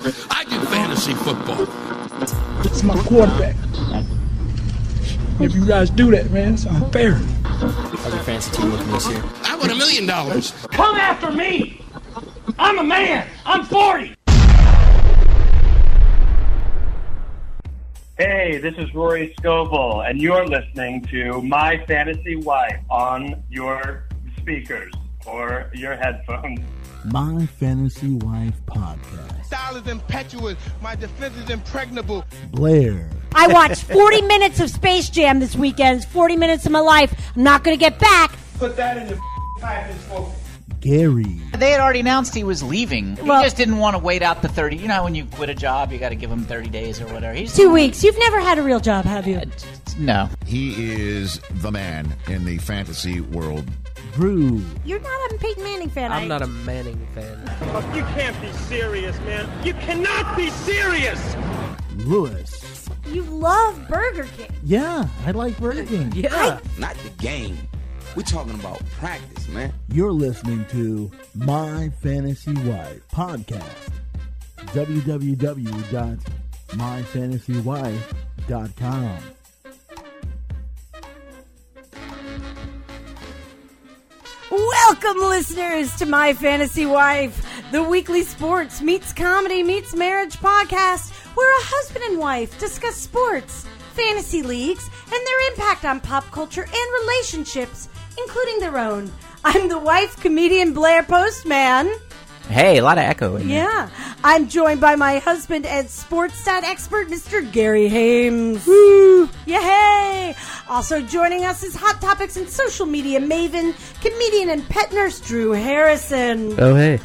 I do fantasy football. It's my quarterback. If you guys do that, man, it's unfair. How's your fantasy team looking this year? I won $1 million. Come after me! I'm a man! I'm 40! Hey, this is Rory Scovel, and you're listening to My Fantasy Wife on your speakers or your headphones. My Fantasy Wife Podcast. Style is impetuous. My defense is impregnable. Blair. I watched 40 minutes of Space Jam this weekend. It's 40 minutes of my life. I'm not going to get back. Put that in the pipe and smoke it. Gary. They had already announced he was leaving. Well, he just didn't want to wait out the 30. You know how when you quit a job, you got to give him 30 days or whatever. He's 2 weeks. You've never had a real job, have you? No. He is the man in the fantasy world. Drew. You're not a Peyton Manning fan, I'm not a Manning fan. You can't be serious, man. You cannot be serious! Lewis. You love Burger King. Yeah, I like Burger King. Yeah. Not the game. We're talking about practice, man. You're listening to My Fantasy Wife Podcast. www.myfantasywife.com. Welcome, listeners, to My Fantasy Wife, the weekly sports meets comedy meets marriage podcast where a husband and wife discuss sports, fantasy leagues, and their impact on pop culture and relationships, including their own. I'm the wife, comedian Blair Postman. Hey, a lot of echo in there. Yeah. I'm joined by my husband and sports stat expert, Mr. Gary Hames. Woo! Yay! Also joining us is Hot Topics and social media maven, comedian and pet nurse Drew Harrison. Oh, hey.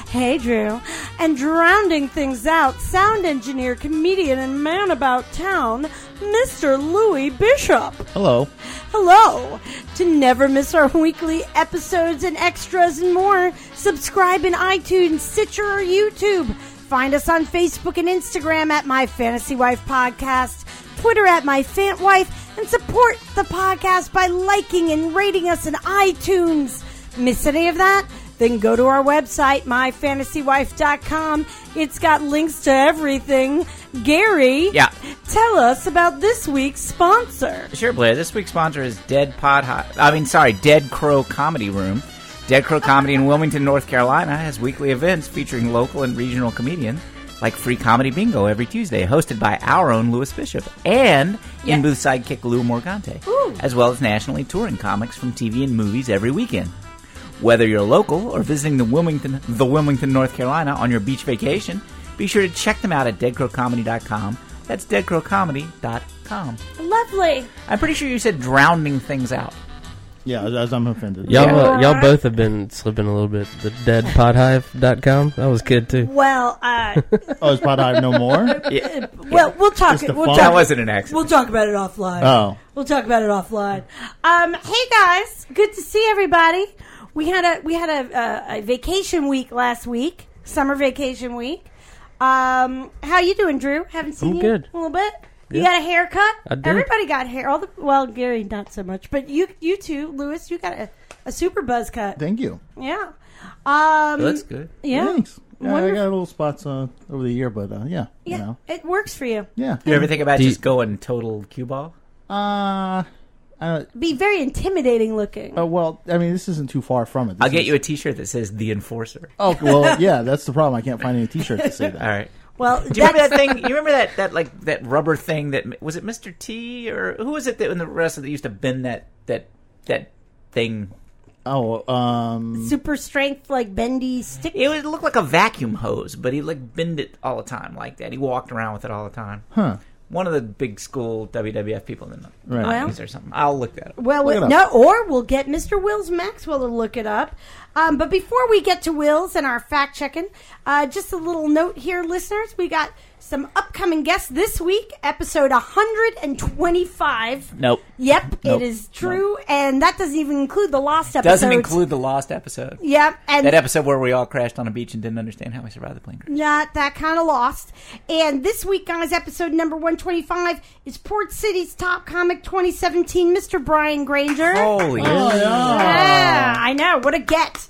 Hey, Drew. And rounding things out, sound engineer, comedian, and man about town, Mr. Louis Bishop. Hello. Hello. To never miss our weekly episodes and extras and more, subscribe in iTunes, Stitcher, or YouTube. Find us on Facebook and Instagram at My Fantasy Wife Podcast, Twitter at My Fant Wife, and support the podcast by liking and rating us in iTunes. Miss any of that? Then go to our website, myfantasywife.com. It's got links to everything. Gary, Yeah. Tell us about this week's sponsor. Sure, Blair. This week's sponsor is Dead Crow Comedy Room. Dead Crow Comedy in Wilmington, North Carolina has weekly events featuring local and regional comedians like Free Comedy Bingo every Tuesday, hosted by our own Louis Bishop and in-booth sidekick Lou Morgante, as well as nationally touring comics from TV and movies every weekend. Whether you're local or visiting the Wilmington, North Carolina on your beach vacation, be sure to check them out at deadcrowcomedy.com. That's deadcrowcomedy.com. Lovely. I'm pretty sure you said drowning things out. Yeah, as I'm offended. Y'all both have been slipping a little bit. The deadpodhive.com. That was good, too. Well, Oh, is Podhive no more? Yeah. well, we'll talk. That wasn't an accident. We'll talk about it offline. Oh. We'll talk about it offline. Hey guys, good to see everybody. We had a vacation week last week, summer vacation week. How you doing, Drew? Haven't seen I'm you good. a little bit. You Yeah. got a haircut? I did. Everybody got hair. Well, Gary not so much, but you too, Louis. You got a super buzz cut. Thank you. Yeah. That's good. Yeah. Thanks. Yeah, I Wonderful. got little spots over the year, but Yeah. You know. It works for you. Yeah. You ever think about just going total cue ball? Be very intimidating looking. Well, I mean, this isn't too far from it. I'll get you a T-shirt that says "The Enforcer." Oh, well, yeah, that's the problem. I can't find any T-shirts to say that. All right. Well, do you remember that thing? You remember that rubber thing that was it Mr. T or who was it that in the wrestler that used to bend that thing? Oh, super strength, like bendy stick. It would look like a vacuum hose, but he like bend it all the time like that. He walked around with it all the time. Huh. One of the big school WWF people in the Right. 90s or something. I'll look that up. Well, or we'll get Mr. Wills Maxwell to look it up. But before we get to Wills and our fact checking, just a little note here, listeners. We got some upcoming guests this week, episode 125. Nope. Yep, Nope. it is true, and that doesn't even include the lost episode. Doesn't include the lost episode. Yep, and that episode where we all crashed on a beach and didn't understand how we survived the plane crash. Not that kind of lost. And this week, guys, episode number 125 is Port City's Top Comic 2017, Mr. Brian Granger. Holy yeah, I know. What a get.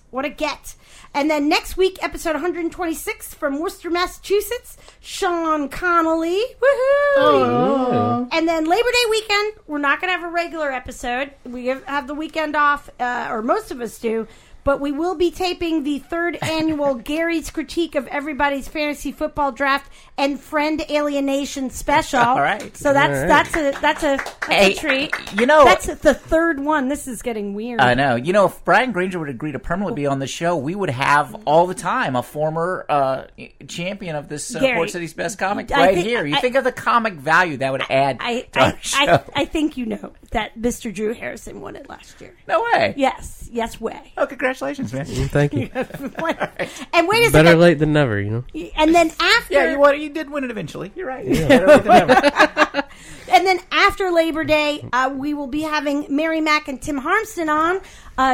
And then next week, episode 126 from Worcester, Massachusetts, Sean Connolly. Woohoo! Oh. And then Labor Day weekend, we're not going to have a regular episode. We have the weekend off, or most of us do. But we will be taping the 3rd annual Gary's Critique of Everybody's Fantasy Football Draft and Friend Alienation special. All right. So that's a treat. You know, that's the 3rd one. This is getting weird. I know. You know, if Brian Granger would agree to permanently be on the show, we would have all the time a former champion of this Port City's Best Comic here. You think of the comic value that would add to our show. I think you know that Mr. Drew Harrison won it last year. No way. Yes, way. Oh, congratulations, man. Thank you. And wait a second. Better late than never, you know. And then after, yeah, you did win it eventually. You're right. Yeah. Better late than never. And then after Labor Day, we will be having Mary Mack and Tim Harmston on.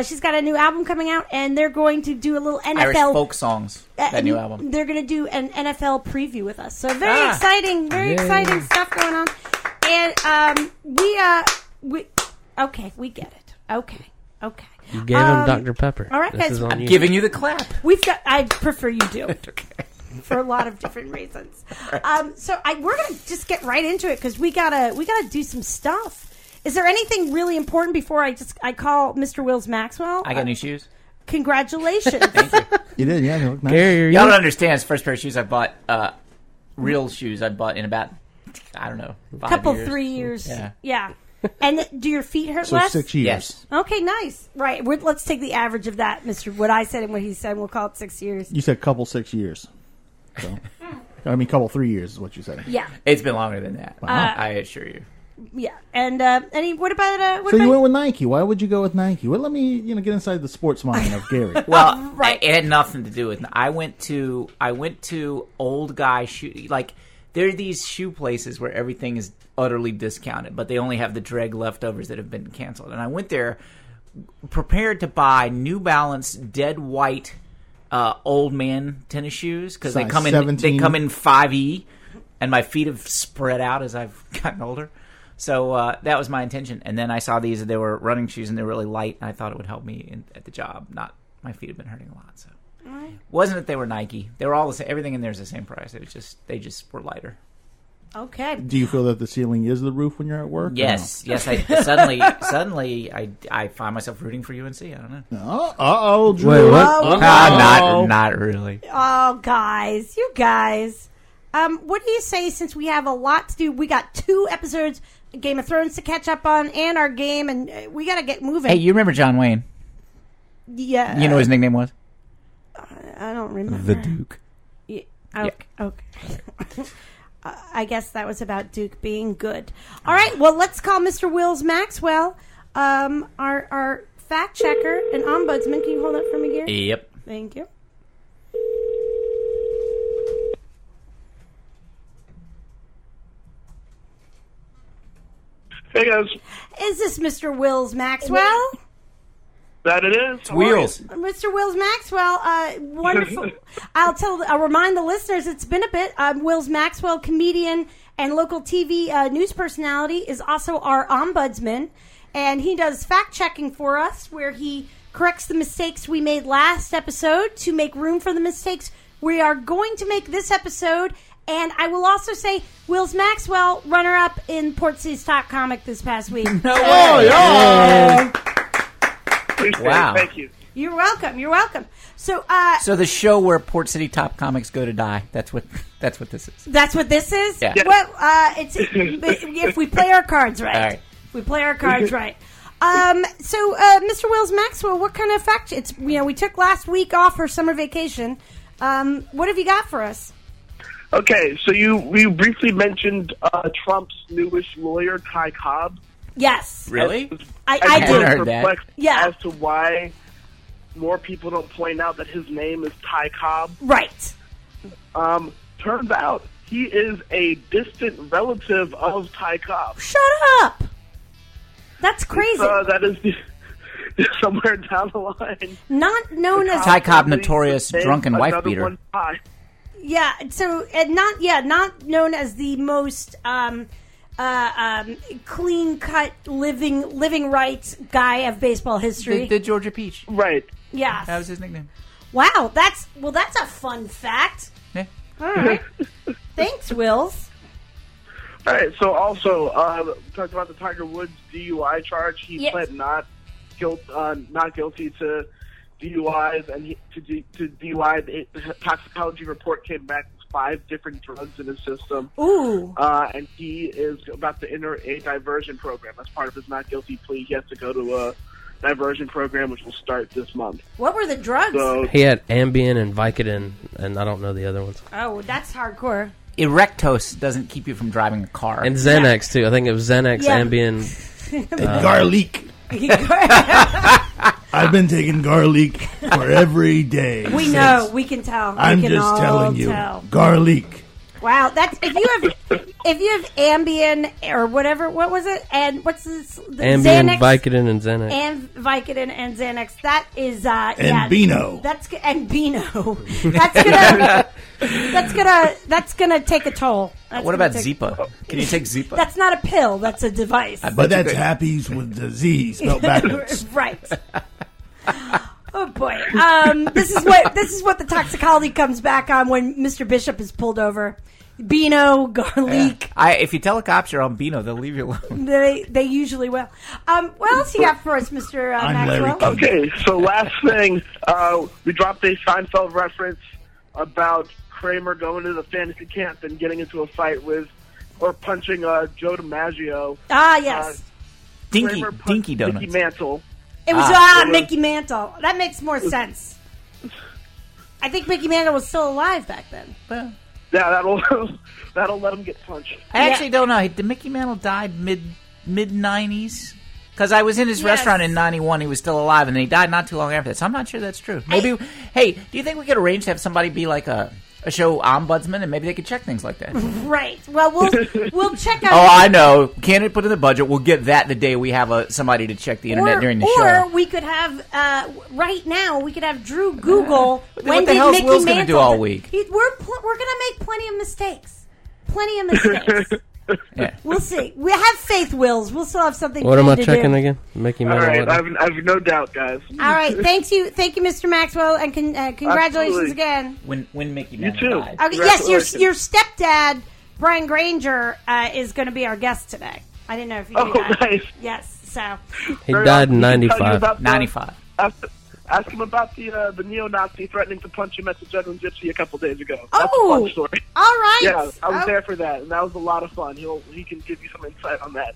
She's got a new album coming out, and they're going to do a little NFL Irish folk songs. That new album. They're going to do an NFL preview with us. So very exciting stuff going on. And we get it. Okay. You gave him Dr. Pepper. All right, guys. I'm giving you the clap. I prefer you do. Okay. For a lot of different reasons. So we're going to just get right into it because we gotta do some stuff. Is there anything really important before I call Mr. Wills Maxwell? I got new shoes. Congratulations. Thank you. You did, yeah. They look nice. Gary, Y'all don't understand. It's the first pair of shoes I bought. Real shoes I bought in about, I don't know, 5 years. 3 years. Yeah. And do your feet hurt So less? 6 years. Yes. Okay, nice. Right. Let's take the average of that, Mr. What I said and what he said. We'll call it 6 years. You said couple 6 years. So, I mean, couple 3 years is what you said. Yeah. It's been longer than that. I assure you. Yeah. And what about you went with Nike. Why would you go with Nike? Well, let me get inside the sports mind of Gary. Well, it had nothing to do with. I went to old guy shoe. Like, there are these shoe places where everything is utterly discounted, but they only have the dreg leftovers that have been canceled. And I went there prepared to buy New Balance dead white old man tennis shoes because they come in 5E, and my feet have spread out as I've gotten older. So that was my intention. And then I saw these; they were running shoes and they're really light. And I thought it would help me at the job. Not my feet have been hurting a lot, so. Wasn't that they were Nike? They were all the same. Everything in there is the same price. It was they just were lighter. Okay. Do you feel that the ceiling is the roof when you're at work? Yes, yes. I suddenly I find myself rooting for UNC. I don't know. Drew. Wait, what? Not really. Oh, guys, you guys. What do you say? Since we have a lot to do, we got 2 episodes, Game of Thrones to catch up on, and our game, and we got to get moving. Hey, you remember John Wayne? Yeah. You know what his nickname was? I don't remember. The Duke. Yeah. Okay. I guess that was about Duke being good. All right, well, let's call Mr. Wills Maxwell, our fact checker and ombudsman. Can you hold that for me, Gary? Yep. Thank you. Hey, guys. Is this Mr. Wills Maxwell? That it is. It's Wheels. Mr. Wills Maxwell, wonderful. I'll remind the listeners, it's been a bit. Wills Maxwell, comedian and local TV news personality, is also our ombudsman. And he does fact-checking for us, where he corrects the mistakes we made last episode to make room for the mistakes we are going to make this episode. And I will also say, Wills Maxwell, runner-up in Port City's Top Comic this past week. No way! Wow. Thank you. You're welcome. So the show where Port City Top Comics go to die. That's what this is. That's what this is? Yeah. Well, it's if we play our cards right. All right. If we play our cards right. So Mr. Wills Maxwell, what kind of fact? It's we took last week off for summer vacation. What have you got for us? Okay, so you briefly mentioned Trump's newest lawyer, Ty Cobb. Yes. Really? I did. Heard that. Yeah. As to why more people don't point out that his name is Ty Cobb. Right. Turns out he is a distant relative of Ty Cobb. Shut up. That's crazy. That is somewhere down the line. Not known as Ty Cobb, notorious drunken wife beater. Yeah. So not known as the most clean-cut, living rights guy of baseball history. The Georgia Peach. Right. Yeah. That was his nickname. Wow, that's a fun fact. Yeah. All right. Thanks, Wills. All right. So also, we talked about the Tiger Woods DUI charge. He pled not guilty to DUIs, and to DUI. The toxicology report came back with 5 different drugs in his system. Ooh. And he is about to enter a diversion program as part of his not guilty plea. He has to go to a diversion program, which will start this month. What were the drugs? So, He had Ambien and Vicodin, and I don't know the other ones. Oh, that's hardcore. Erectose doesn't keep you from driving a car. And Xanax, too. I think it was Xanax, Ambien. And garlic. I've been taking garlic for every day. We know. We can tell. I'm we can just all telling you. tell. Garlic. Wow, that's if you have Ambien or whatever. What was it? And what's this? Ambien, Xanax, Vicodin, and Xanax. And Vicodin and Xanax. That is and Beano. And Beano. That's gonna take a toll. What about Zipa? Can you take Zipa? That's not a pill. That's a device. But that's Happy's with the Z spelled backwards. Right. Oh boy. This is what the toxicology comes back on when Mr. Bishop is pulled over. Beano, garlic. Yeah. If you tell the cops you're on Beano, they'll leave you alone. They usually will. What else you got for us, Mr. Maxwell? Okay, so last thing, we dropped a Seinfeld reference about Kramer going to the fantasy camp and getting into a fight or punching Joe DiMaggio. Ah, yes. Dinky Donuts. Mickey Mantle. It was Mickey Mantle. That makes more sense. I think Mickey Mantle was still alive back then. Well, yeah, that'll let him get punched. I actually don't know. Did Mickey Mantle die mid 90s? Because I was in his restaurant in 91. He was still alive, and then he died not too long after that. So I'm not sure that's true. Maybe. Hey, do you think we could arrange to have somebody be like a show ombudsman, and maybe they could check things like that? Right. Well, we'll check out. Oh, I know. Can't put in the budget. We'll get that the day we have somebody to check the internet during the show. Or we could have right now. We could have Drew Google what the hell's Will's going to do all week? We're going to make plenty of mistakes. Plenty of mistakes. Yeah. We'll see. We have faith, Wills. We'll still have something. What am I to checking do. again? Mickey All Mantle. right, I've no doubt, guys. All right, thank you, Mr. Maxwell, and congratulations Absolutely. again. When Mickey Mantle You too. died. Okay, yes, your stepdad, Brian Granger, is going to be our guest today. I didn't know if you knew that. Nice. Yes, so He died in He can tell you 95. about 95. Ask him about the neo-Nazi threatening to punch him at the Juggling Gypsy a couple days ago. That's Oh, a fun story. all right. Yeah, I was there for that, and that was a lot of fun. He can give you some insight on that.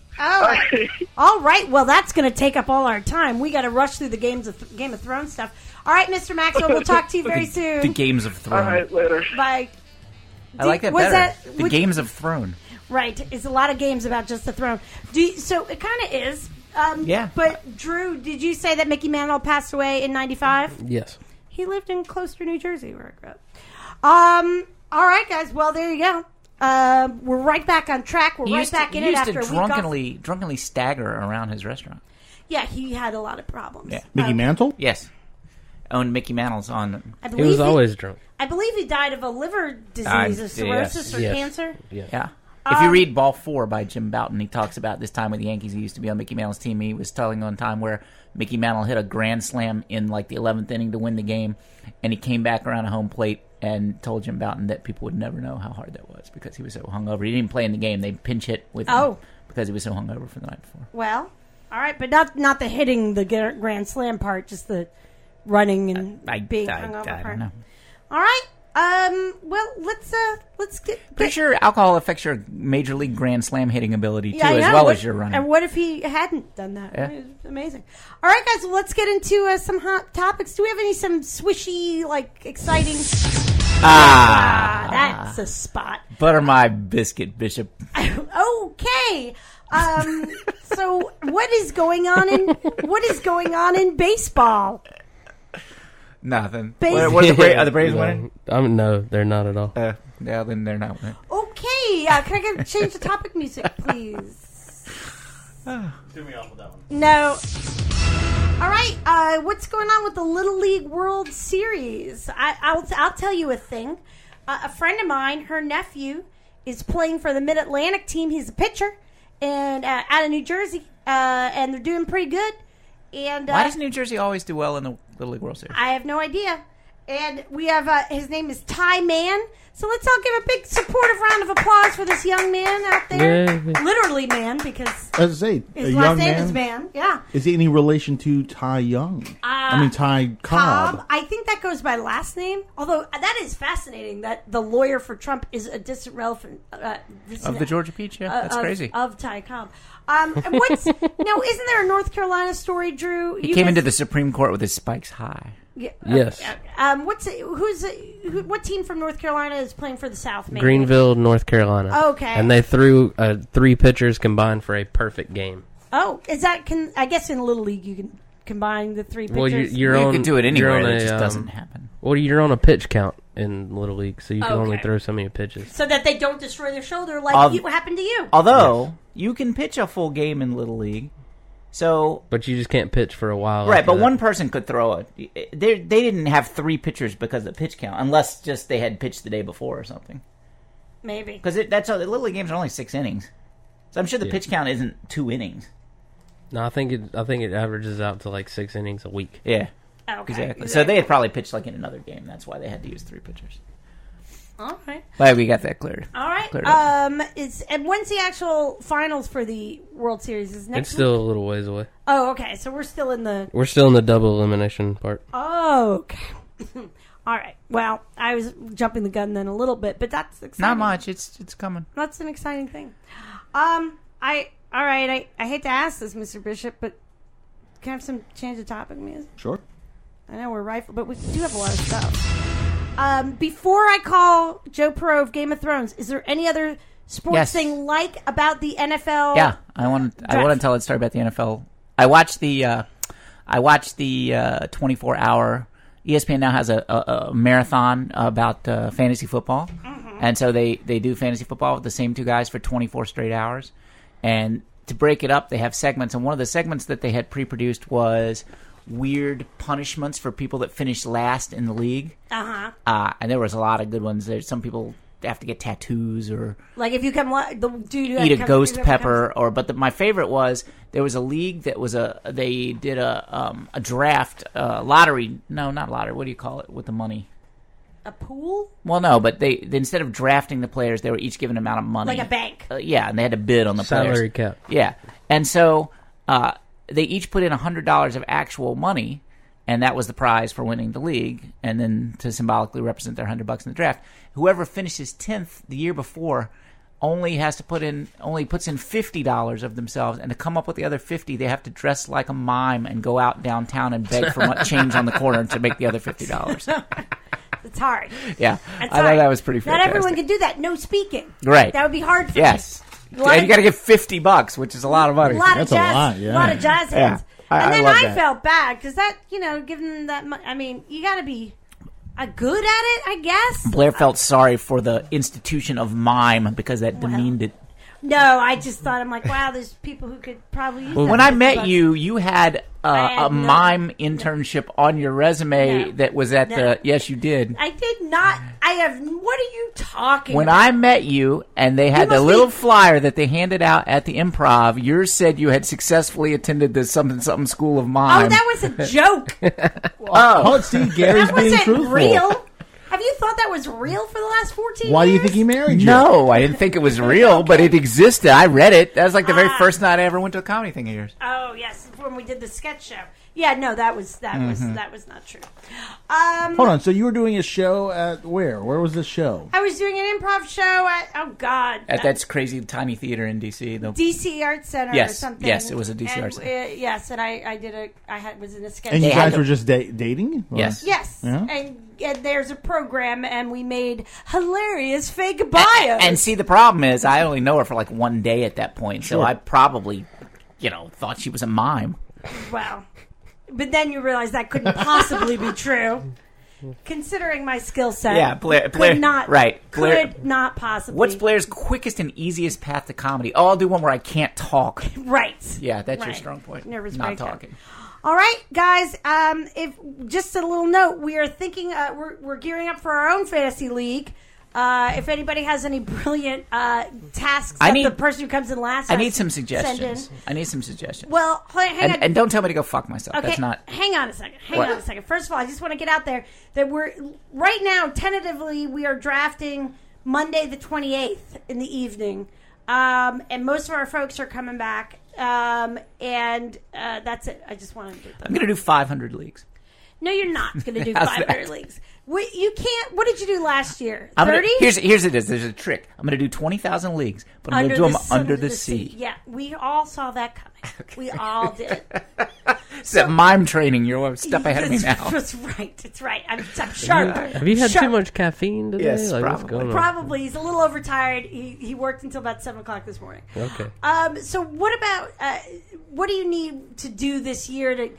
All right. Well, that's going to take up all our time. We got to rush through the Game of Thrones stuff. All right, Mr. Maxwell, we'll talk to you very soon. The Games of Thrones. All right, later. Bye. I like that was better. that- Games of Thrones. Right. It's a lot of games about just the throne. So it kind of is. Yeah. But, Drew, did you say that Mickey Mantle passed away in 95? Yes. He lived in Closter, New Jersey, where I grew up. All right, guys. Well, there you go. We're right back on track. We're right back in it after a week off. drunkenly stagger around his restaurant. Yeah, he had a lot of problems. Yeah. Mickey Mantle? Yes. Owned Mickey Mantle's on. I He believe was always drunk. I believe he died of a liver disease, or cirrhosis, or Yes. cancer. Yeah. If you read Ball 4 by Jim Bouton, he talks about this time with the Yankees. He used to be on Mickey Mantle's team. He was telling on time where Mickey Mantle hit a grand slam in like the 11th inning to win the game, and he came back around a home plate and told Jim Bouton that people would never know how hard that was because he was so hungover. He didn't play in the game. They pinch hit with him because he was so hungover from the night before. Well, all right, but not the hitting the grand slam part, just the running and being hungover part. I don't know. All right. Well, let's get. Pretty sure alcohol affects your major league grand slam hitting ability too, Yeah, I as know. well as your running. And what if he hadn't done that? Yeah. It's amazing. All right, guys. Well, let's get into some hot topics. Do we have some swishy, exciting? That's a spot. Butter my biscuit, Bishop. Okay. So what is going on in baseball? Nothing. Base- What are the Braves winning? No, they're not at all. Yeah, then they're not winning. Okay. Can I change the topic music, please? Do me off with that one. No. All right. What's going on with the Little League World Series? I'll tell you a thing. A friend of mine, her nephew, is playing for the Mid-Atlantic team. He's a pitcher, and out of New Jersey, and they're doing pretty good. And why does New Jersey always do well in the Little League World Series? I have no idea. And we have, his name is Ty Man. So let's all give a big supportive round of applause for this young man out there. Literally man, because as I say, his last name is Man. Yeah. Is he any relation to Ty Young? Ty Cobb. I think that goes by last name. Although that is fascinating that the lawyer for Trump is a distant relative of the Georgia Peach. Yeah, that's crazy. Of Ty Cobb. And isn't there a North Carolina story, Drew? He came into the Supreme Court with his spikes high. Yeah, yes. What team from North Carolina is playing for the South? Maybe? Greenville, North Carolina. Okay. And they threw 3 pitchers combined for a perfect game. Oh, is that? I guess in Little League you can combine the 3 pitchers. Well, you can do it anywhere. It just doesn't happen. Well, you're on a pitch count in Little League, so you can only throw so many pitches. So that they don't destroy their shoulder like what happened to you. Although you can pitch a full game in Little League. But you just can't pitch for a while. Right, but one person could throw it. They didn't have 3 pitchers because of the pitch count, unless just they had pitched the day before or something. Maybe. Because the Little League games are only 6 innings. So I'm sure the pitch count isn't 2 innings. No, I think it averages out to like 6 innings a week. Yeah. Okay. Exactly. So they had probably pitched like in another game. That's why they had to use 3 pitchers. All right. Glad we got that cleared. All right. And when's the actual finals for the World Series? Is next It's still week? a little ways away. Oh, okay. So we're still in the double elimination part. Oh, okay. All right. Well, I was jumping the gun then a little bit, but that's exciting. Not much. It's coming. That's an exciting thing. I hate to ask this, Mr. Bishop, but can I have some change of topic, music? Sure. I know we're rifle, but we do have a lot of stuff. Before I call Joe Perot of Game of Thrones, is there any other sports thing like about the NFL? Yeah, I want to tell a story about the NFL. I watched the 24-hour. ESPN now has a marathon about fantasy football, and so they do fantasy football with the same 2 guys for 24 straight hours. And to break it up, they have segments, and one of the segments that they had pre-produced was weird punishments for people that finished last in the league. And there was a lot of good ones. There's some people have to get tattoos or like if you come the dude who eat a ghost pepper but my favorite was there was a league that was they did a draft lottery. No, not lottery. What do you call it with the money? A pool? Well, no, but they instead of drafting the players, they were each given an amount of money, like a bank. Yeah, and they had to bid on the salary players. cap. Yeah, and so they each put in $100 of actual money, and that was the prize for winning the league, and then to symbolically represent their $100 in the draft. Whoever finishes 10th the year before only puts in $50 of themselves, and to come up with the other 50, they have to dress like a mime and go out downtown and beg for change on the corner to make the other $50. It's hard. Yeah, I thought that was pretty fantastic. Not everyone can do that. No speaking. Right. That would be hard for Yes. And you got to get $50, which is a lot of money. That's a lot, yeah. A lot of jazz hands. Yeah. And then love I that. felt bad because that, given that, I mean, you got to be good at it, I guess. Blair felt sorry for the institution of mime because that demeaned it. No, I just thought, I'm like, wow, there's people who could probably use that. When I met you, you had a mime internship on your resume that was at the... Yes, you did. I did not. What are you talking When about? I met you, and they had the little flyer that they handed out at the Improv, yours said you had successfully attended the something school of mime. Oh, that was a joke. Oh, see, Gary's that being wasn't truthful. real. Have you thought that was real for the last 14 years? Why do you think he married you? No, I didn't think it was real, but it existed. I read it. That was like the very first night I ever went to a comedy thing of yours. Oh, yes, when we did the sketch show. Yeah, no, that was not true. Hold on, so you were doing a show at where? Where was this show? I was doing an improv show at, At that crazy tiny theater in D.C. DC Art Center or something. Yes, it was a DC Art Center. Yes, and I was in a sketch And you show. guys were just dating? Or? Yes. Yes, Yeah? and there's a program, and we made hilarious fake bios. And see, the problem is I only know her for like one day at that point, so I probably, thought she was a mime. Wow. But then you realize that couldn't possibly be true. Considering my skill set. Yeah, Blair could not, right. Could not possibly. What's Blair's quickest and easiest path to comedy? Oh, I'll do one where I can't talk. Right. Yeah, that's your strong point. Nervous not breakdown. talking. All right, guys. If just a little note, we are thinking we're gearing up for our own fantasy league. If anybody has any brilliant tasks that the person who comes in last I need some suggestions. Well, hang on. And don't tell me to go fuck myself. Okay, That's not... Hang on a second. First of all, I just want to get out there that we're... Right now, tentatively, we are drafting Monday the 28th in the evening. And most of our folks are coming back. And that's it. I just wanted to do that. I'm going to do 500 leagues. No, you're not going to do 500 leagues. You can't. What did you do last year? 30? Here's it is. There's a trick. I'm going to do 20,000 leagues, but I'm going to do them under the sea. Yeah, we all saw that coming. Okay. We all did. It's that mime training. You're a step ahead of me now. That's right. It's right. I'm sharp. Have you had too much caffeine today? Yes, what's going on? Probably. He's a little overtired. He worked until about 7 o'clock this morning. Okay. So what about what do you need to do this year to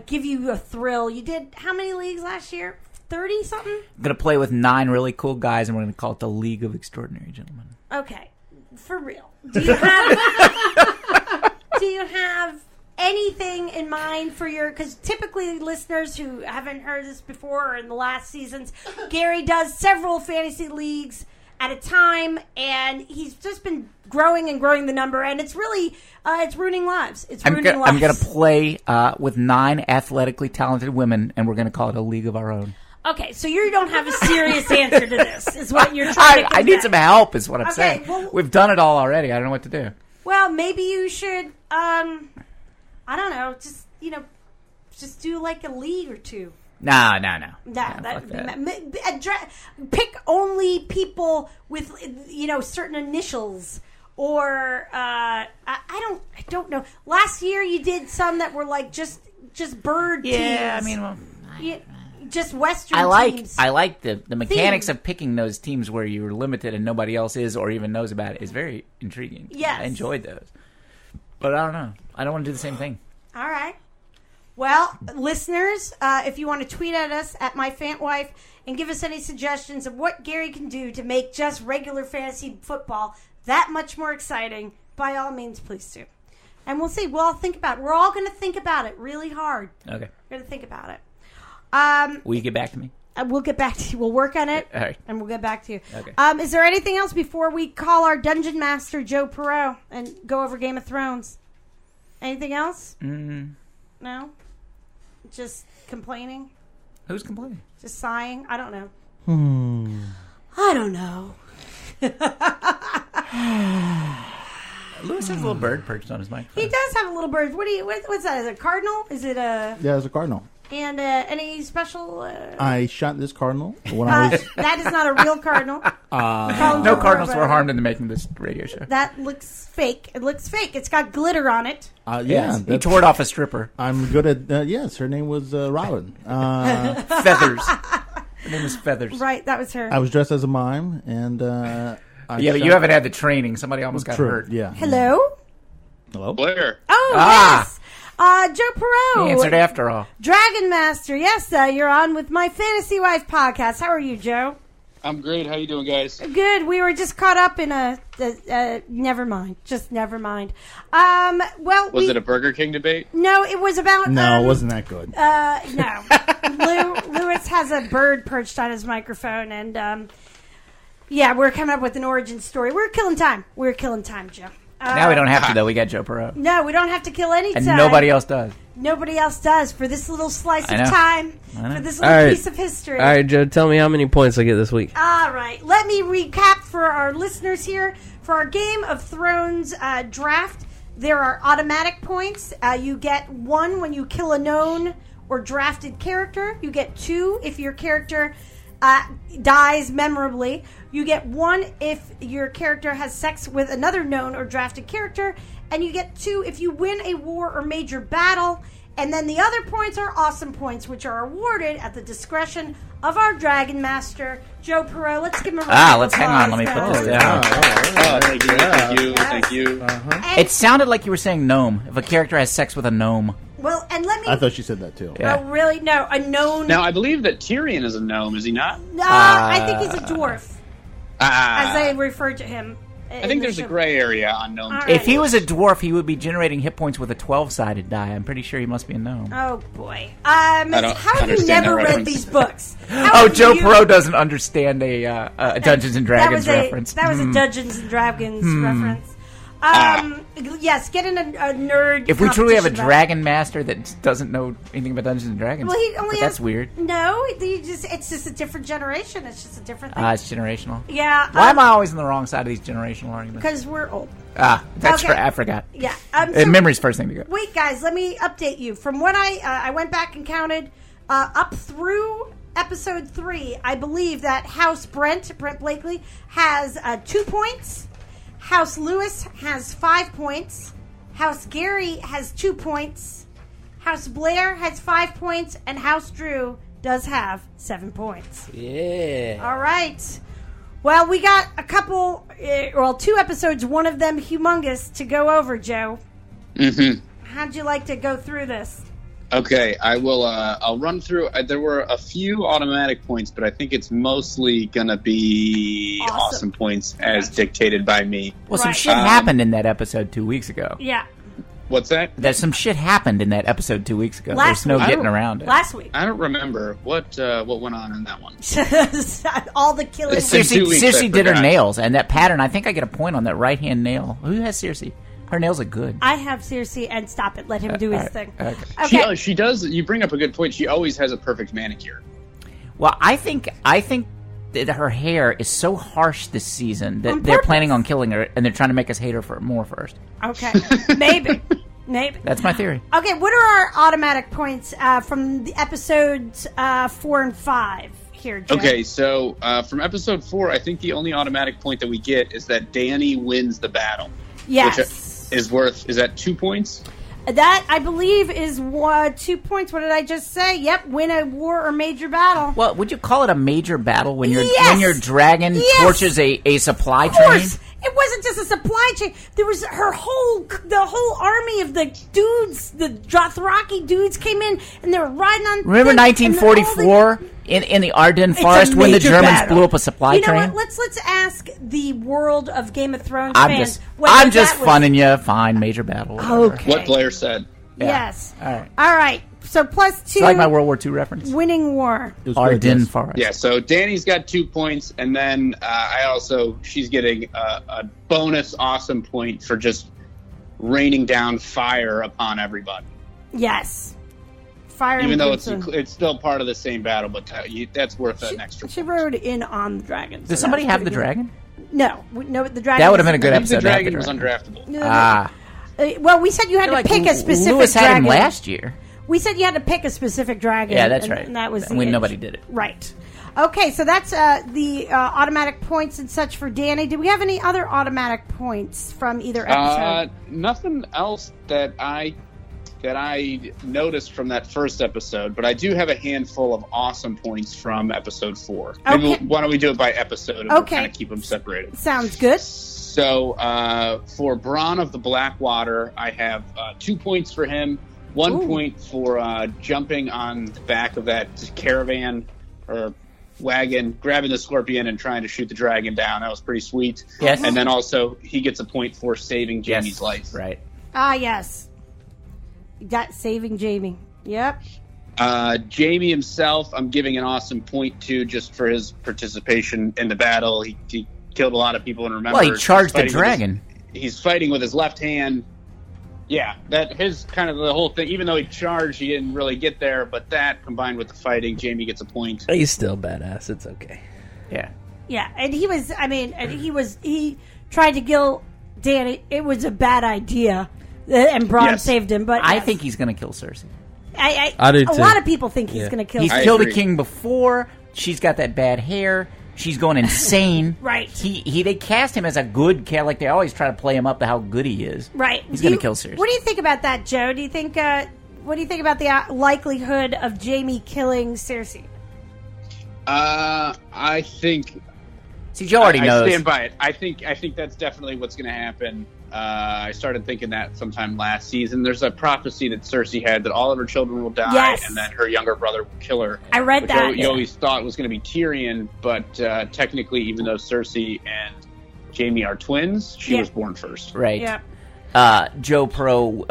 give you a thrill? You did how many leagues last year? 30 something? I'm going to play with 9 really cool guys, and we're going to call it the League of Extraordinary Gentlemen. Okay. For real. Do you have anything in mind for your... Because typically listeners who haven't heard this before or in the last seasons, Gary does several fantasy leagues at a time, and he's just been growing and growing the number, and it's really... it's ruining lives. I'm going to play with 9 athletically talented women, and we're going to call it a League of Our Own. Okay, so you don't have a serious answer to this, is what you're trying to I need some help, is what I'm saying. Well, we've done it all already. I don't know what to do. Well, maybe you should, I don't know, just do like a league or two. No. Pick only people with, certain initials. Or, I don't know. Last year you did some that were like just bird teams. Yeah, I mean, just Western teams. I like the mechanics of picking those teams where you're limited and nobody else is or even knows about it is very intriguing. Yes. I enjoyed those. But I don't know. I don't want to do the same thing. All right. Well, listeners, if you want to tweet at us at MyFantWife and give us any suggestions of what Gary can do to make just regular fantasy football that much more exciting, by all means, please do. And we'll see. We'll all think about it. We're all going to think about it really hard. Okay. We're going to think about it. Will you get back to me? We'll get back to you. We'll work on it, all right. and we'll get back to you. Okay. Is there anything else before we call our Dungeon Master, Joe Perot, and go over Game of Thrones? Anything else? No? Just complaining? Who's complaining? Just sighing? I don't know. I don't know. Lewis has a little bird perched on his microphone. He does have a little bird. What's that? Is it a cardinal? Is it a... Yeah, it's a cardinal. And any special... I shot this cardinal when I was... That is not a real cardinal. No cardinals were harmed in the making of this radio show. That looks fake. It looks fake. It's got glitter on it. Yeah. He tore it off a stripper. I'm good at... yes, her name was Robin. Feathers. Her name was Feathers. Right, that was her. I was dressed as a mime, and... but you haven't had the training. Somebody almost got hurt. Yeah. Hello? Hello? Blair. Oh, yes. Joe Perot. He answered after all. Dragon Master. Yes, you're on with My Fantasy Wife podcast. How are you, Joe? I'm great. How you doing, guys? Good. We were just caught up in a never mind. Just never mind. Was it a Burger King debate? No, it was about... No, it wasn't that good. No. Lewis has a bird perched on his microphone, and... yeah, we're coming up with an origin story. We're killing time. Joe. Now we don't have to, though. We got Joe Perot. No, we don't have to kill any time. And nobody else does. Nobody else does for this little slice of time, for this little piece of history. All right, Joe, tell me how many points I get this week. All right. Let me recap for our listeners here. For our Game of Thrones draft, there are automatic points. You get 1 when you kill a known or drafted character. You get 2 if your character... dies memorably. You get 1 if your character has sex with another known or drafted character, and you get 2 if you win a war or major battle. And then the other points are awesome points, which are awarded at the discretion of our Dragon Master, Joe Perot. Let's give him a round of let's hang on. Let me put this down. Thank you. It sounded like you were saying gnome. If a character has sex with a gnome. Well, and let me... I thought she said that, too. Yeah. Oh, really? No, a known... Now, I believe that Tyrion is a gnome, is he not? I think he's a dwarf. As I refer to him. I think there's a gray area on gnome. All If he right. was a dwarf, he would be generating hit points with a 12-sided die. I'm pretty sure he must be a gnome. Oh boy. don't How have you understand never that read reference. these books? Joe Perot doesn't understand a Dungeons and Dragons reference. That was a Dungeons and Dragons reference. Yes, get in a nerd. If we truly have a competition dragon master that doesn't know anything about Dungeons and Dragons, Well, he only but has, that's weird. No, it's just a different generation. It's just a different thing. It's generational. Yeah. Why am I always on the wrong side of these generational arguments? Because we're old. That's Okay. I forgot. Yeah. Memory's first thing to go. Wait, guys, let me update you. From what I went back and counted up through episode 3, I believe that House Brent Blakely, has 2 points. House Lewis has 5 points. House Gary has 2 points. House Blair has 5 points. And House Drew does have 7 points. Yeah. All right. Well, we got a couple, 2 episodes, one of them humongous, to go over, Joe. Mm-hmm. How'd you like to go through this? Okay, I will. I'll run through. There were a few automatic points, but I think it's mostly gonna be awesome points as dictated by me. Well, some shit happened in that episode 2 weeks ago. Yeah. What's that? There's some shit happened in that episode 2 weeks ago. Last There's no week. getting around it. Last week. I don't remember what went on in that one. All the killing. Circe did her nails, and that pattern, I think I get a point on that right-hand nail. Who has Circe? Her nails look good. I have Circe, and stop it. Let him do his thing. Okay. She does. You bring up a good point. She always has a perfect manicure. Well, I think that her hair is so harsh this season that On they're purpose. planning on killing her, and they're trying to make us hate her for more first. Okay. Maybe. That's my theory. Okay, what are our automatic points from the episodes 4 and 5 here, Joe? Okay, so from episode 4, I think the only automatic point that we get is that Danny wins the battle. Yes. Which is that 2 points? That, I believe, is 2 points. What did I just say? Yep, win a war or major battle. Well, would you call it a major battle when your Yes! dragon Yes! torches a supply Of train? course. It wasn't just a supply chain. There was the whole army of the dudes, the Dothraki dudes came in, and they were riding on... Remember things, and 1944 in the Ardennes It's a forest when the major Germans battle. blew up a supply you know train? What? Let's ask the world of Game of Thrones I'm fans. just whether that was- funning you. Fine, major battle. whatever. Okay. What Blair said. Yes. All right. So plus 2. It's like my World War II reference. Winning war. Ardennes forest. Yeah, so Danny's got 2 points, and then she's getting a bonus awesome point for just raining down fire upon everybody. Yes. Fire. Even and though brimstone. it's still part of the same battle, but that's worth an extra. She rode in on the dragon. Does somebody have the dragon? No, the dragon. That would have been a good The episode. dragon to was have the undraftable. No. Well, we said you had to pick a specific Lewis had dragon. him last year. We said you had to pick a specific dragon. Yeah, that's and, right. And that was And nobody did it. Right. Okay, so that's the automatic points and such for Danny. Do we have any other automatic points from either episode? Nothing else that I noticed from that first episode, but I do have a handful of awesome points from episode 4. Maybe why don't we do it by episode and we'll kind of keep them separated. Sounds good. So for Bronn of the Blackwater, I have 2 points for him, 1 point for jumping on the back of that caravan or wagon, grabbing the scorpion and trying to shoot the dragon down. That was pretty sweet. Yes. And then also he gets a point for saving Jaime's life. Right. Ah, yes. Got saving Jaime. Yep. Jaime himself, I'm giving an awesome point to just for his participation in the battle. He killed a lot of people, and remember, Well, he charged the dragon. He's fighting with his left hand. Yeah, that his kind of the whole thing. Even though he charged, he didn't really get there. But that combined with the fighting, Jaime gets a point. He's still badass. It's okay. Yeah. Yeah, and he was. I mean, and he tried to kill Danny. It was a bad idea, and Bronn saved him. But I think he's going to kill Cersei. I do a too. lot of people think he's going to kill. He's Cersei. killed a king before. She's got that bad hair. She's going insane. Right. They cast him as a good cat. Like they always try to play him up to how good he is. Right. He's going to kill Cersei. What do you think about that, Joe? Do you think? What do you think about the likelihood of Jaime killing Cersei? I think. See, Joe already knows. I stand by it. I think that's definitely what's going to happen. I started thinking that sometime last season. There's a prophecy that Cersei had that all of her children will die, and then her younger brother will kill her. I read that. You always thought was going to be Tyrion, but technically, even though Cersei and Jamie are twins. She was born first. Right. Yeah. Joe Pro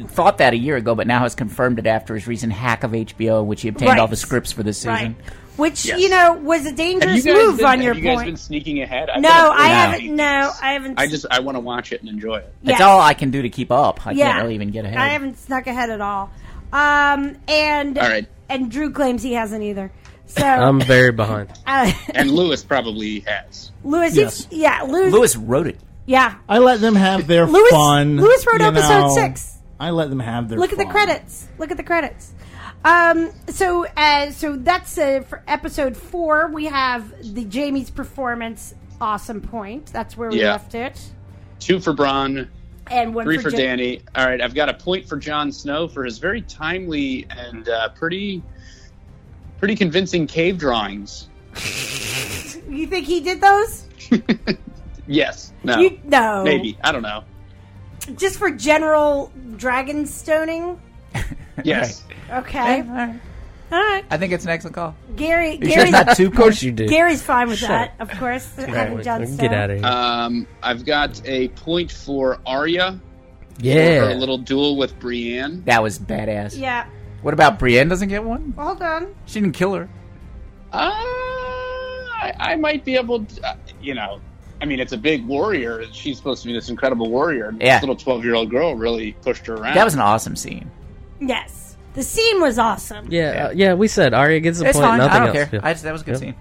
thought that a year ago, but now has confirmed it after his recent hack of HBO, which he obtained all the scripts for this season. Right. Which, was a dangerous move on your point. Have you guys been sneaking ahead? I haven't. No, I haven't. I want to watch it and enjoy it. That's all I can do to keep up. I can't really even get ahead. I haven't snuck ahead at all. And all right. And Drew claims he hasn't either. So I'm very behind. And Lewis probably has. Lewis, Lewis wrote it. Yeah. I let them have their fun. Lewis wrote episode 6. I let them have their Look fun. at the credits. Look at the credits. So that's for episode 4. We have the Jamie's performance awesome point. That's where we left it. 2 for Bron. And 1 3 for Danny. All right, I've got a point for Jon Snow for his very timely and pretty convincing cave drawings. You think he did those? Yes. No. No. Maybe. I don't know. Just for general dragon stoning? Yes. Okay. All right. I think it's an excellent call. Gary's not too. Of course you do. Gary's fine with that, of course. Having Jon Snow. Get out of here. I've got a point for Arya. Yeah. For her little duel with Brienne. That was badass. Yeah. What about Brienne doesn't get one? Hold on. She didn't kill her. I might be able to, I mean, it's a big warrior. She's supposed to be this incredible warrior. Yeah. This little 12-year-old girl really pushed her around. That was an awesome scene. Yes. The scene was awesome. Yeah, we said Arya gets a It's point. fine. Nothing I don't else. care. Yeah. That was a good scene.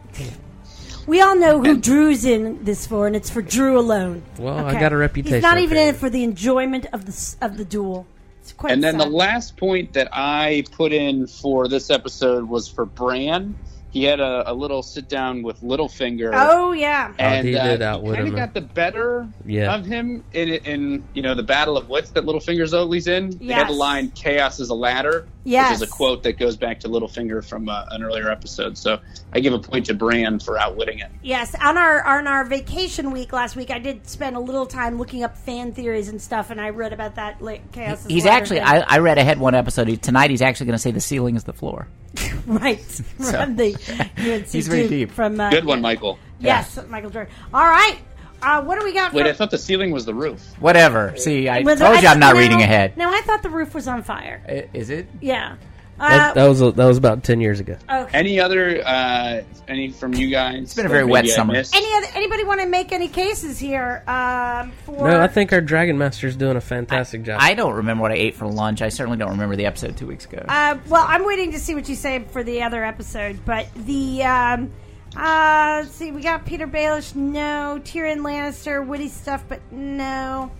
We all know who Drew's in this for, and it's for Drew alone. Well, I got a reputation. He's not up even here. in it for the enjoyment of the duel. It's quite And then sad. the last point that I put in for this episode was for Bran. He had a little sit down with Littlefinger. Oh yeah, and he did outwit kind him. of got the better Yeah. of him in the Battle of Wits that Littlefinger's always in. They had the Yes. line "Chaos is a ladder," Yes. which is a quote that goes back to Littlefinger from an earlier episode. So I give a point to Bran for outwitting it. yes. On our vacation week last week, I did spend a little time looking up fan theories and stuff, and I read about that. Like, Chaos. He's actually. I read ahead one episode. Tonight he's actually going to say the ceiling is the floor. right from the UNC He's very Duke deep. From Good one, Michael. Yes, Michael Jordan. All right. What do we got? Wait, I thought the ceiling was the roof. Whatever. See, I Was told it- you I'm not no, reading ahead. No, I thought the roof was on fire. Is it? Yeah. That was about 10 years ago. Okay. Any other? Any from you guys? It's been a very wet summer. Anybody want to make any cases here? For No, I think our Dragon Master's doing a fantastic job. I don't remember what I ate for lunch. I certainly don't remember the episode 2 weeks ago. well, I'm waiting to see what you say for the other episode, but the let's see, we got Peter Baelish, no, Tyrion Lannister, witty stuff, but no,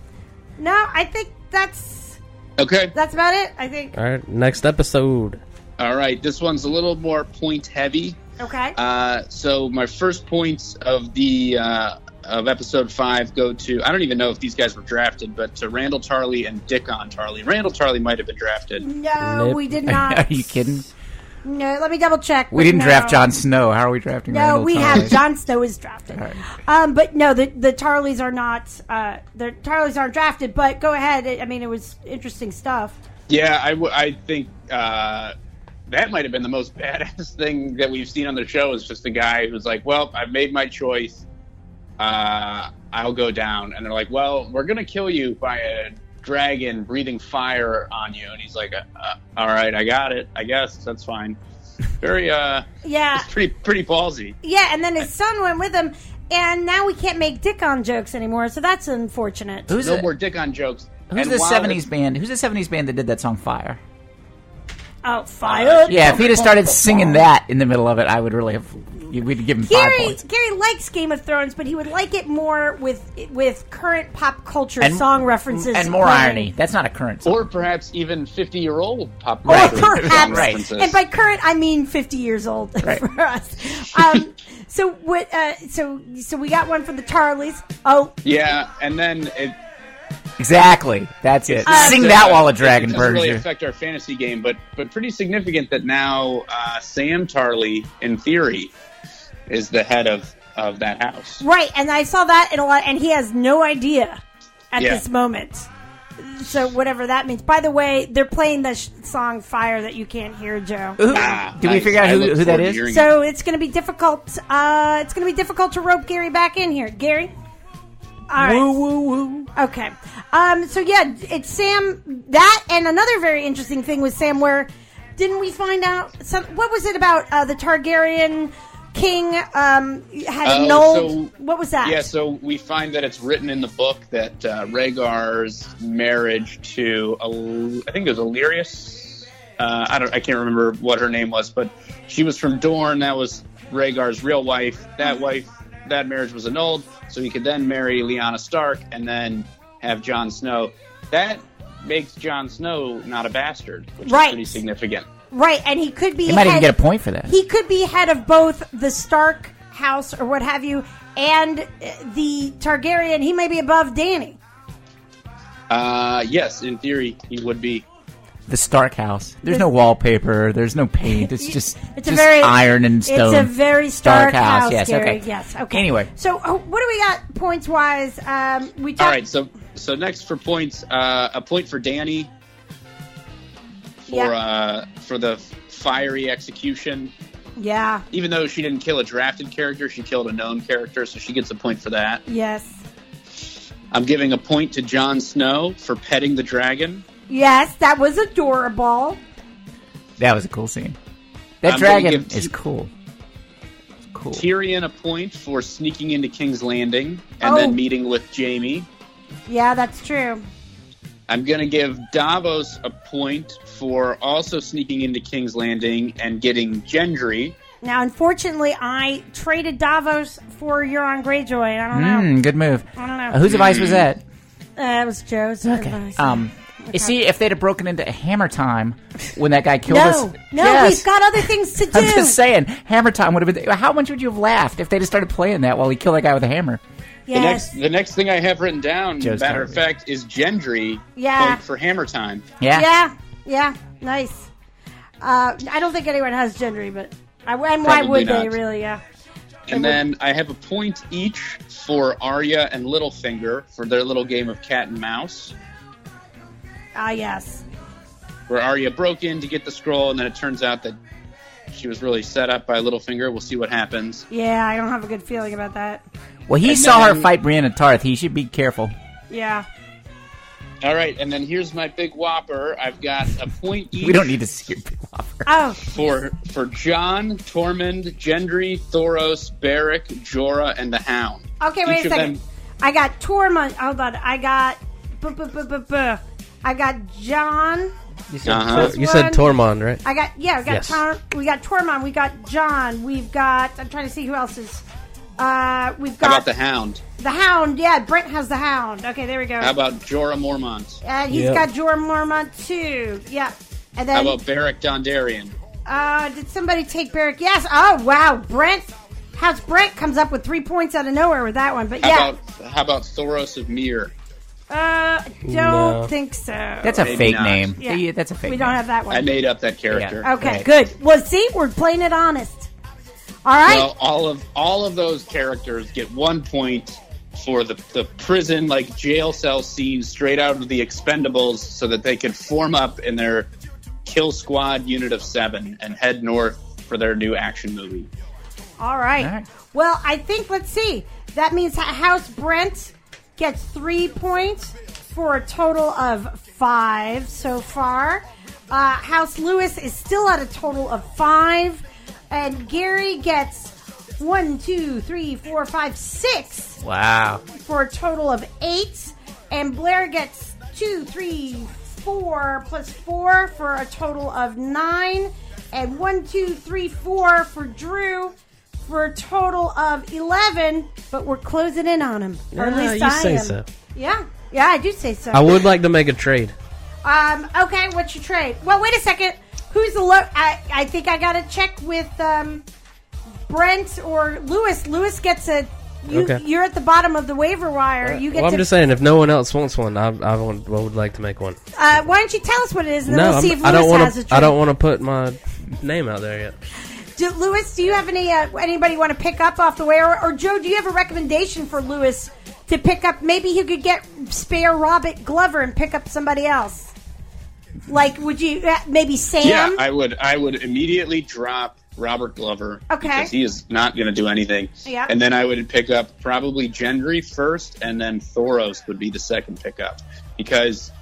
I think that's Okay. That's about it. I think. All right, next episode. All right, this one's a little more point heavy. Okay. So my first points of the of episode 5 go to, I don't even know if these guys were drafted, but to Randall Tarley and Dickon Tarley. Randall Tarley might have been drafted. No, we did not. Are you kidding? No, let me double check. We didn't no. draft Jon Snow. How are we drafting No, Randall we Tarley? have Jon Snow is drafted. Right. But no, the Tarleys are not. The Tarleys aren't drafted. But go ahead. I mean, it was interesting stuff. Yeah, I think that might have been the most badass thing that we've seen on the show. Is just a guy who's like, "Well, I've made my choice. I'll go down." And they're like, "Well, we're gonna kill you by a dragon breathing fire on you." And he's like, "All right, I got it. I guess that's fine." Very Yeah. it's pretty ballsy. Yeah, and then his son went with him, and now we can't make Dickon jokes anymore, so that's unfortunate. No more Dickon jokes. Who's And the while 70s band? Who's the 70s band that did that song Fire? Oh, Fire! Yeah, if he'd have started singing that in the middle of it, I would really have. We'd give him 5 points. Gary likes Game of Thrones, but he would like it more with current pop culture And- song references And more playing. irony. That's not a current song. Or perhaps even 50-year-old pop Or culture perhaps, references. and by current I mean 50 years old for us. So what? So we got one for the Tarleys. Oh, Yeah, and then it Exactly. That's it. Sing that while a dragon it doesn't burns really you. affect our fantasy game, but pretty significant that now Sam Tarley, in theory, is the head of that house. right, and I saw that in a lot, and he has no idea at Yeah. this moment. So whatever that means. By the way, they're playing the song "Fire" that you can't hear, Joe. Did we figure out who that is? So it's going to be difficult. It's going to be difficult to rope Gary back in here. Gary. All right. Woo, woo, woo. Okay. So yeah, it's Sam. That and another very interesting thing with Sam, where didn't we find out what was it about the Targaryen king had annulled? What was that? Yeah, so we find that it's written in the book that Rhaegar's marriage to I think it was Illyrius. I can't remember what her name was, but she was from Dorne. That was Rhaegar's real wife. That marriage was annulled, so he could then marry Lyanna Stark and then have Jon Snow. That makes Jon Snow not a bastard, which is pretty significant. Right, and he could be... He might even get a point for that. He could be head of both the Stark house or what have you and the Targaryen. He may be above Dany. Yes, in theory, he would be. The Stark house. There's no wallpaper. There's no paint. It's just very iron and stone. It's a very Stark house. Yes, Gary. okay. Yes, okay. Anyway. So what do we got points-wise? All right, so next for points, a point for Dany for the fiery execution. Yeah. Even though she didn't kill a drafted character, she killed a known character, so she gets a point for that. Yes. I'm giving a point to Jon Snow for petting the dragon. Yes, that was adorable. That was a cool scene. That dragon is cool. It's cool. Tyrion a point for sneaking into King's Landing and then meeting with Jaime. Yeah, that's true. I'm going to give Davos a point for also sneaking into King's Landing and getting Gendry. Now, unfortunately, I traded Davos for Euron Greyjoy. I don't know. Good move. I don't know. Whose advice was that? It was Joe's advice. You see, if they'd have broken into Hammer Time when that guy killed us... No, we've got other things to do. I'm just saying, Hammer Time would have been... How much would you have laughed if they just started playing that while he killed that guy with a hammer? Yes. The next thing I have written down, matter of fact, is Gendry point for Hammer Time. Yeah, nice. I don't think anyone has Gendry, but... and why would they, really, yeah. And then I have a point each for Arya and Littlefinger for their little game of cat and mouse. Yes. Where Arya broke in to get the scroll, and then it turns out that she was really set up by Littlefinger. We'll see what happens. Yeah, I don't have a good feeling about that. Well, he saw her fight Brienne and Tarth. He should be careful. Yeah. All right, and then here's my big whopper. I've got a point each. We don't need to see your big whopper. Oh. For Jon, Tormund, Gendry, Thoros, Beric, Jorah, and the Hound. Okay, wait a second. I got Tormund. Hold on. I got... I got Jon. You said Tormund, right? We got Tormund. We got Jon. We've got... I'm trying to see who else is... we've got... How about the Hound? The Hound, yeah. Brent has the Hound. Okay, there we go. How about Jorah Mormont? He's got Jorah Mormont, too. Yeah. And then... How about Beric Dondarrion? Did somebody take Beric? Yes. Oh, wow. House Brent comes up with 3 points out of nowhere with that one. But How about Thoros of Myr? Don't think so. That's a fake name. Yeah. That's a fake name. We don't have that one. I made up that character. Yeah. Okay, good. Well, see, we're playing it honest. All right. Well, all of those characters get 1 point for the prison, like jail cell scene straight out of the Expendables, so that they could form up in their Kill Squad unit of 7 and head north for their new action movie. All right. Well, I think, let's see. That means House Brent gets 3 points for a total of 5 so far. House Lewis is still at a total of 5. And Gary gets 1, 2, 3, 4, 5, 6. Wow. For a total of 8. And Blair gets 2, 3, 4 plus 4 for a total of 9. And 1, 2, 3, 4 for Drew for a total of 11. But we're closing in on him. Or at least I say am. so. Yeah, I do say so. I would like to make a trade. Okay, what's your trade? Well, wait a second. Who's the I think I got to check with Brent or Lewis. Lewis gets you're at the bottom of the waiver wire. You get I'm just saying, if no one else wants one, I would like to make one. Why don't you tell us what it is, and then we'll see if Lewis has a trade. I don't want to put my name out there yet. Lewis, do you have anybody want to pick up off the waiver? Or Joe, do you have a recommendation for Lewis to pick up? Maybe he could spare Robert Glover and pick up somebody else. Like, would you maybe Sam? Yeah, I would immediately drop Robert Glover. Okay. Because he is not going to do anything. Yeah. And then I would pick up probably Gendry first, and then Thoros would be the second pickup. Because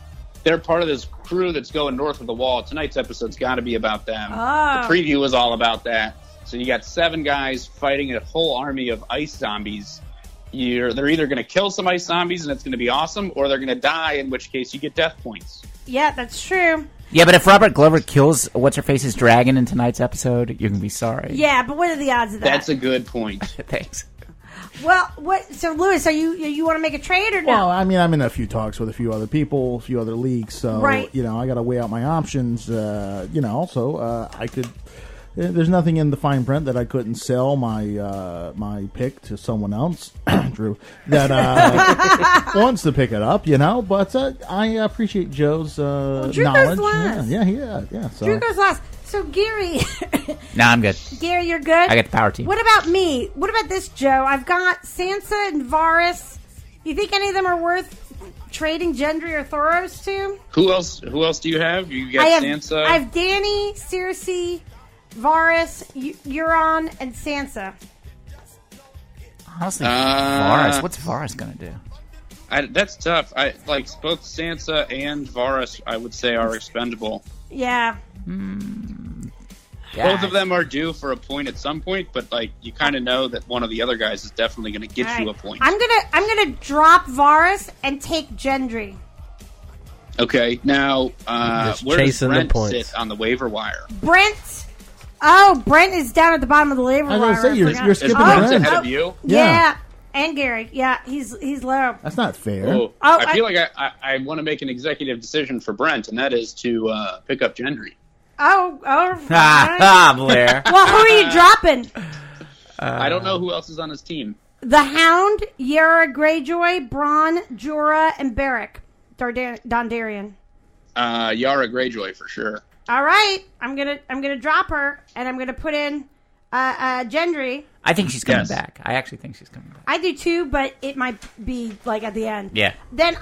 they're part of this crew that's going north of the wall. Tonight's episode's got to be about them. Oh. The preview was all about that. So you got 7 guys fighting a whole army of ice zombies. They're either going to kill some ice zombies and it's going to be awesome, or they're going to die, in which case you get death points. Yeah, that's true. Yeah, but if Robert Glover kills What's-Her-Face's dragon in tonight's episode, you're going to be sorry. Yeah, but what are the odds of that? That's a good point. Thanks. Well, what? So, Lewis, you want to make a trade or no? Well, I mean, I'm in a few talks with a few other people, a few other leagues, so Right. I got to weigh out my options. Also, I could. There's nothing in the fine print that I couldn't sell my pick to someone else, Drew, that wants to pick it up. But I appreciate Joe's Drew knowledge. goes last. Yeah. So. Drew goes last. So, Gary. Nah, I'm good. Gary, you're good? I got the power team. What about me? What about this, Joe? I've got Sansa and Varys. You think any of them are worth trading Gendry or Thoros to? Who else do you have? You got Sansa? I have Dany, Cersei, Varys, Euron, and Sansa. Honestly, Varys. What's Varys going to do? That's tough. Both Sansa and Varys, I would say, are expendable. Yeah. Both of them are due for a point at some point, but you kind of know that one of the other guys is definitely going to get you a point. I'm gonna drop Varys and take Gendry. Okay, now where does Brent sit on the waiver wire? Brent is down at the bottom of the waiver wire. I was going to say, you're skipping Brent's Brent. ahead of you? Yeah. And Gary. Yeah, he's low. That's not fair. I feel like I want to make an executive decision for Brent, and that is to pick up Gendry. Blair. Well, who are you dropping? I don't know who else is on his team. The Hound, Yara Greyjoy, Bronn, Jorah, and Beric Dondarrion. Yara Greyjoy for sure. All right, I'm gonna drop her, and I'm gonna put in Gendry. I think she's coming back. I actually think she's coming back. I do too, but it might be at the end. Yeah. Then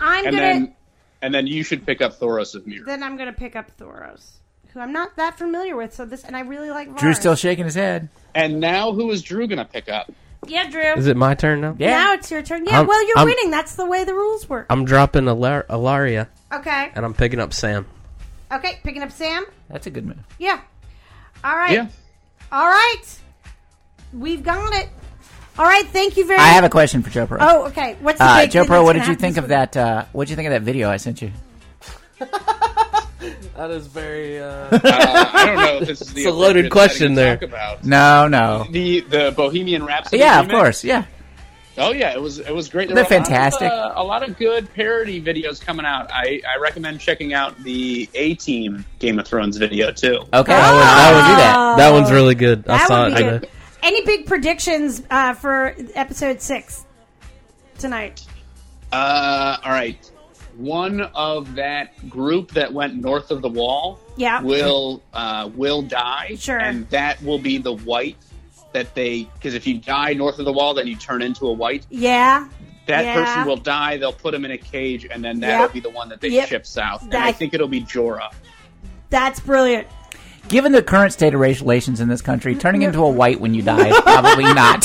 And then you should pick up Thoros of Myr. Then I'm gonna pick up Thoros, who I'm not that familiar with. And I really like Varys. Drew's still shaking his head. And now, who is Drew gonna pick up? Yeah, Drew. Is it my turn now? Yeah. Now it's your turn. Yeah. Well, you're winning. That's the way the rules work. I'm dropping Ilaria. Okay. And I'm picking up Sam. Okay, picking up Sam. That's a good move. Yeah. All right. Yeah. All right. We've got it. All right. Thank you very much. I have a question for Joe Pro. Oh, okay. What's the big Joe thing Pro? that's What gonna did you happen think this of that? What did you think of that video I sent you? That is very. I don't know if this is the it's a loaded question there. Talk about. No. The Bohemian Rhapsody. Yeah, of remake? course. Yeah. Oh yeah, it was great. They're fantastic. A lot of good parody videos coming out. I recommend checking out the A-Team Game of Thrones video too. Okay, I would do that. That one's really good. I saw it today. Any big predictions for episode 6 tonight? All right. One of that group that went north of the wall will die. Sure. And that will be the white because if you die north of the wall, then you turn into a white. Yeah. That person will die. They'll put him in a cage, and then that'll be the one that they ship south. And I think it'll be Jorah. That's brilliant. Given the current state of relations in this country, turning into a white when you die is probably not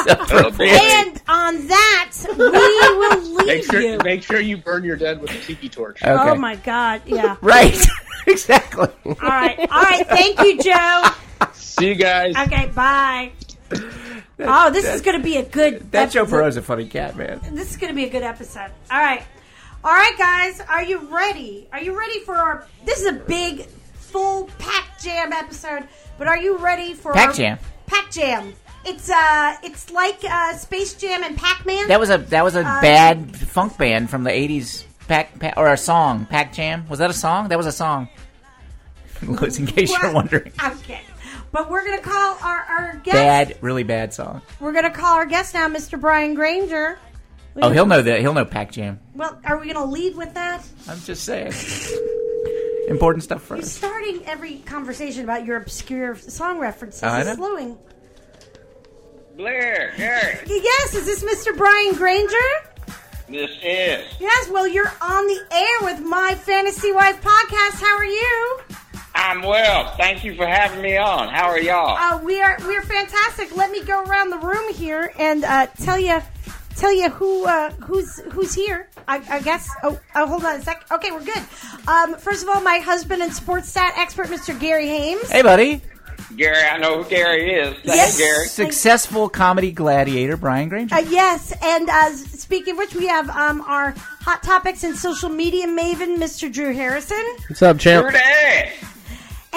appropriate. And on that, we will leave you. Make sure you burn your dead with a tiki torch. Okay. Oh my God! Yeah. Right. Exactly. All right. Thank you, Joe. See you guys. Okay. Bye. This is going to be a good. That Joe Perot's a funny cat, man. This is going to be a good episode. All right, guys. Are you ready? Are you ready for our? This is a big, full Pack Jam episode. But are you ready for Pack Jam? Pack Jam. It's like Space Jam and Pac-Man. That was a bad funk band from the 80s. Or a song. Pack Jam. Was that a song? That was a song. In case you're wondering. Okay. But we're going to call our guest. Really bad song. We're going to call our guest now, Mr. BRIAN GRANGER. He'll know that. He'll know Pack Jam. Well, are we going to lead with that? I'm just saying. Important stuff for us. You're starting every conversation about your obscure song references. It's slowing. Blair, Gary. Yes, is this Mr. BRIAN GRANGER? This is. Yes, well, you're on the air with My Fantasy Wife podcast. How are you? I'm well. Thank you for having me on. How are y'all? We're fantastic. Let me go around the room here and tell you who's here. I guess. Oh, hold on a sec. Okay, we're good. First of all, my husband and sports stat expert, Mr. Gary Hames. Hey, buddy. Gary, I know who Gary is. Yes. Hey, Gary. Successful comedy gladiator, Brian Granger. Yes, and speaking of which, we have our hot topics and social media maven, Mr. Drew Harrison. What's up, champ?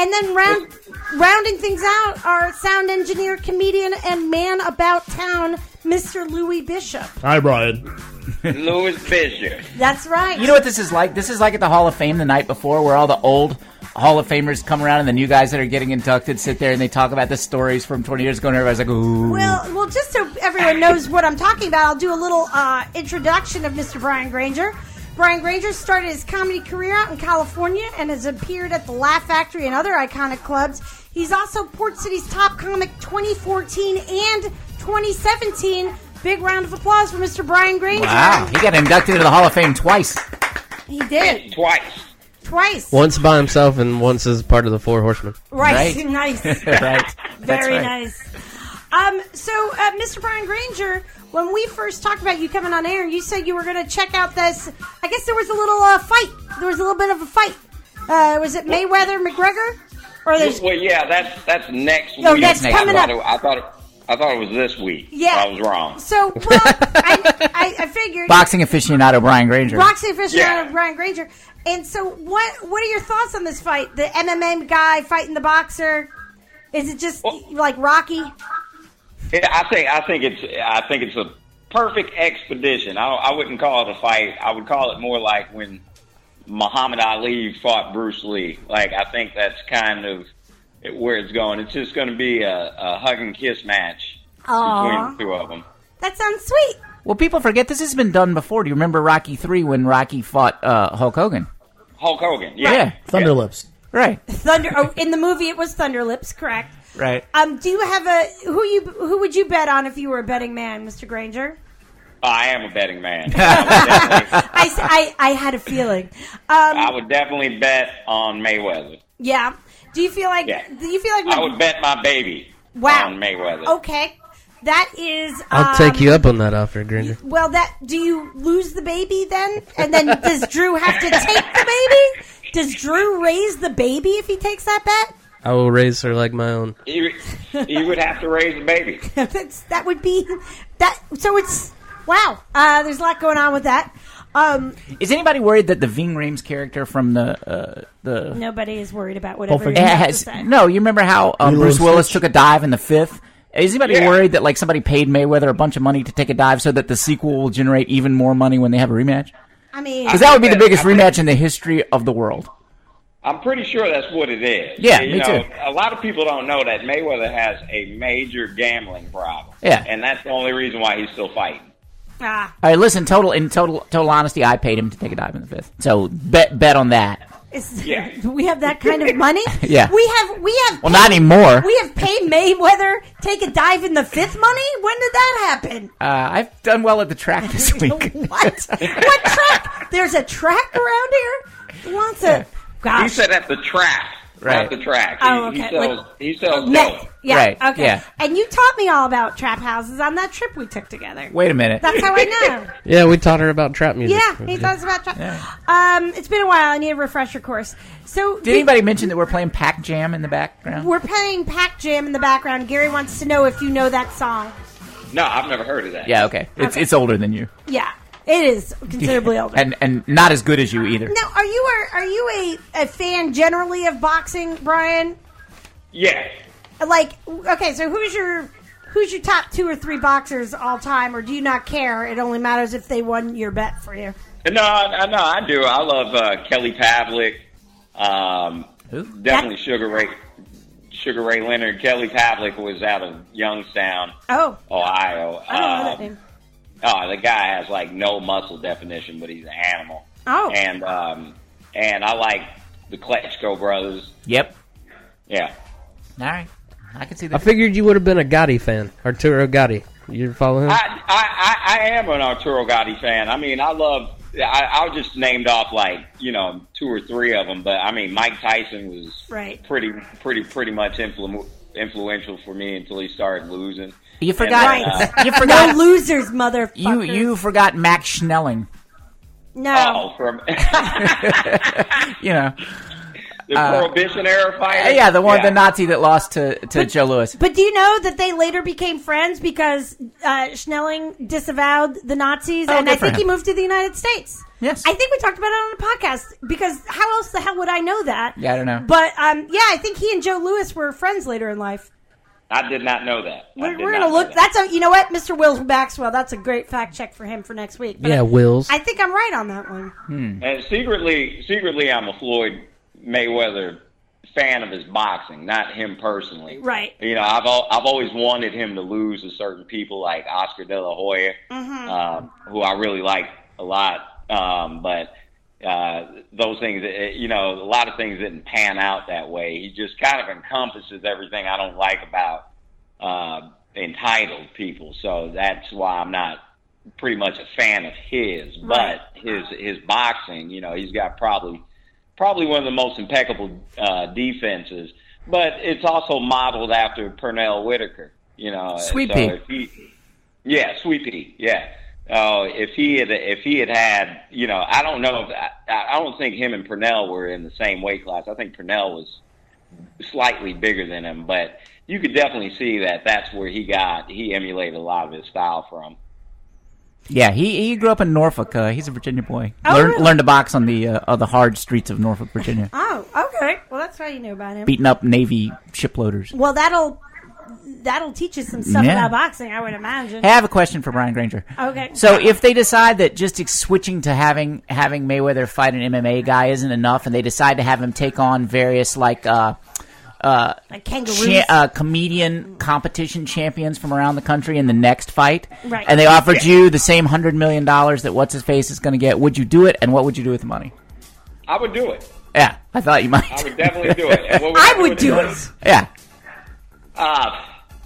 And then rounding things out, our sound engineer, comedian, and man about town, Mr. Louis Bishop. Hi, Brian. Louis Bishop. That's right. You know what this is like? This is like at the Hall of Fame the night before, where all the old Hall of Famers come around and the new guys that are getting inducted sit there and they talk about the stories from 20 years ago, and everybody's like, ooh. Well, just so everyone knows what I'm talking about, I'll do a little introduction of Mr. Brian Granger. Brian Granger started his comedy career out in California and has appeared at the Laugh Factory and other iconic clubs. He's also Port City's Top Comic 2014 and 2017. Big round of applause for Mr. Brian Granger. Wow, he got inducted into the Hall of Fame twice. He did. Twice. Once by himself and once as part of the Four Horsemen. Right. Nice. Right. Very right. nice. So, Mr. Brian Granger, when we first talked about you coming on air, you said you were going to check out this. I guess there was a little fight. There was a little bit of a fight. Was it Mayweather McGregor? Or there's... Well, yeah, that's next week. No, that's coming up. I thought it was this week. Yeah. I was wrong. So, well, I figured. Boxing aficionado Brian Granger. Brian Granger. And so, what are your thoughts on this fight? The MMA guy fighting the boxer? Is it just like Rocky? Yeah, I think it's a perfect expedition. I wouldn't call it a fight. I would call it more like when Muhammad Ali fought Bruce Lee. Like, I think that's kind of where it's going. It's just going to be a hug and kiss match between the two of them. That sounds sweet. Well, people forget this has been done before. Do you remember Rocky III when Rocky fought Hulk Hogan? Hulk Hogan, yeah. Thunder Lips. Right. In the movie, it was Thunder Lips, correct? Right. Do you have who would you bet on if you were a betting man, Mr. Granger? I am a betting man. I had a feeling. I would definitely bet on Mayweather. Yeah. Do you feel like? Yeah. Do you feel like? I would bet my baby on Mayweather. Okay. That is. I'll take you up on that offer, Granger. Well, do you lose the baby then? And then does Drew have to take the baby? Does Drew raise the baby if he takes that bet? I will raise her like my own. You would have to raise the baby. That would be that. So it's wow. There's a lot going on with that. Is anybody worried that the Ving Rhames character from the Nobody is worried about whatever. No, you remember how Bruce Willis took a dive in The Fifth? Is anybody worried that like somebody paid Mayweather a bunch of money to take a dive so that the sequel will generate even more money when they have a rematch? I mean, because that would be the biggest rematch in the history of the world. I'm pretty sure that's what it is. Yeah, me too. A lot of people don't know that Mayweather has a major gambling problem. Yeah. And that's the only reason why he's still fighting. All right, listen, total honesty, I paid him to take a dive in The Fifth. So bet on that. Do we have that kind of money? Yeah. We have. Well, not anymore. We have paid Mayweather take a dive in The Fifth money? When did that happen? I've done well at the track this week. What track? There's a track around here? Who wants a... Gosh. He said at the track. Right. Not the track. Okay. He sells dope. Yeah, right. Okay. Yeah. And you taught me all about trap houses on that trip we took together. Wait a minute. That's how I know. Yeah, we taught her about trap music. Yeah, he taught us about trap. Yeah. It's been a while. I need a refresher course. So, did anybody mention that we're playing Pac Jam in the background? We're playing Pac Jam in the background. Gary wants to know if you know that song. No, I've never heard of that. Yeah, okay. It's older than you. Yeah. It is considerably older, and not as good as you either. Now, are you a fan generally of boxing, Brian? Yeah. Like, okay, so who's your top 2 or 3 boxers all time, or do you not care? It only matters if they won your bet for you. No, I do. I love Kelly Pavlik. Definitely Sugar Ray Leonard. Kelly Pavlik was out of Youngstown, Ohio. I don't know that name. Oh, the guy has like no muscle definition, but he's an animal. Oh, and I like the Klitschko brothers. Yep. Yeah. All right, I can see that. I figured you would have been a Gotti fan, Arturo Gotti. You follow him? I am an Arturo Gotti fan. I mean, I love I'll just named off like 2 or 3 of them, but I mean Mike Tyson was pretty much influential for me until he started losing. You forgot. You forgot. No losers, motherfuckers. You forgot Max Schnelling. No. The Prohibition era fighter? Yeah, the Nazi that lost to Joe Louis. But do you know that they later became friends because Schnelling disavowed the Nazis, and I think he moved to the United States. Yes. I think we talked about it on the podcast, because how else the hell would I know that? Yeah, I don't know. But, I think he and Joe Louis were friends later in life. I did not know that. We're going to look. You know what? Mr. Wills Maxwell, that's a great fact check for him for next week. But Wills. I think I'm right on that one. And secretly, I'm a Floyd Mayweather fan of his boxing, not him personally. Right. I've always wanted him to lose to certain people like Oscar De La Hoya, who I really like a lot. But those things, a lot of things didn't pan out that way. He just kind of encompasses everything I don't like about entitled people. So that's why I'm not pretty much a fan of his. Right. But his boxing, he's got probably one of the most impeccable defenses, but it's also modeled after Pernell Whitaker. Sweet Pea. So Sweet Pea. Yeah. If he had, I don't know. I don't think him and Pernell were in the same weight class. I think Pernell was slightly bigger than him, but you could definitely see that that's where he emulated a lot of his style from. Yeah, he grew up in Norfolk. He's a Virginia boy. Really? Learned to box on the hard streets of Norfolk, Virginia. Oh, okay. Well, that's how you knew about him. Beating up Navy shiploaders. Well, that'll teach you some stuff about boxing, I would imagine. Hey, I have a question for Brian Granger. Okay. So if they decide that just switching to having Mayweather fight an MMA guy isn't enough, and they decide to have him take on various like kangaroos, comedian competition champions from around the country in the next fight, right, and they offered you the same $100 million that what's-his-face is going to get, would you do it, and what would you do with the money? I would do it. Yeah, I thought you might. I would definitely do it. And I would do it. Yeah.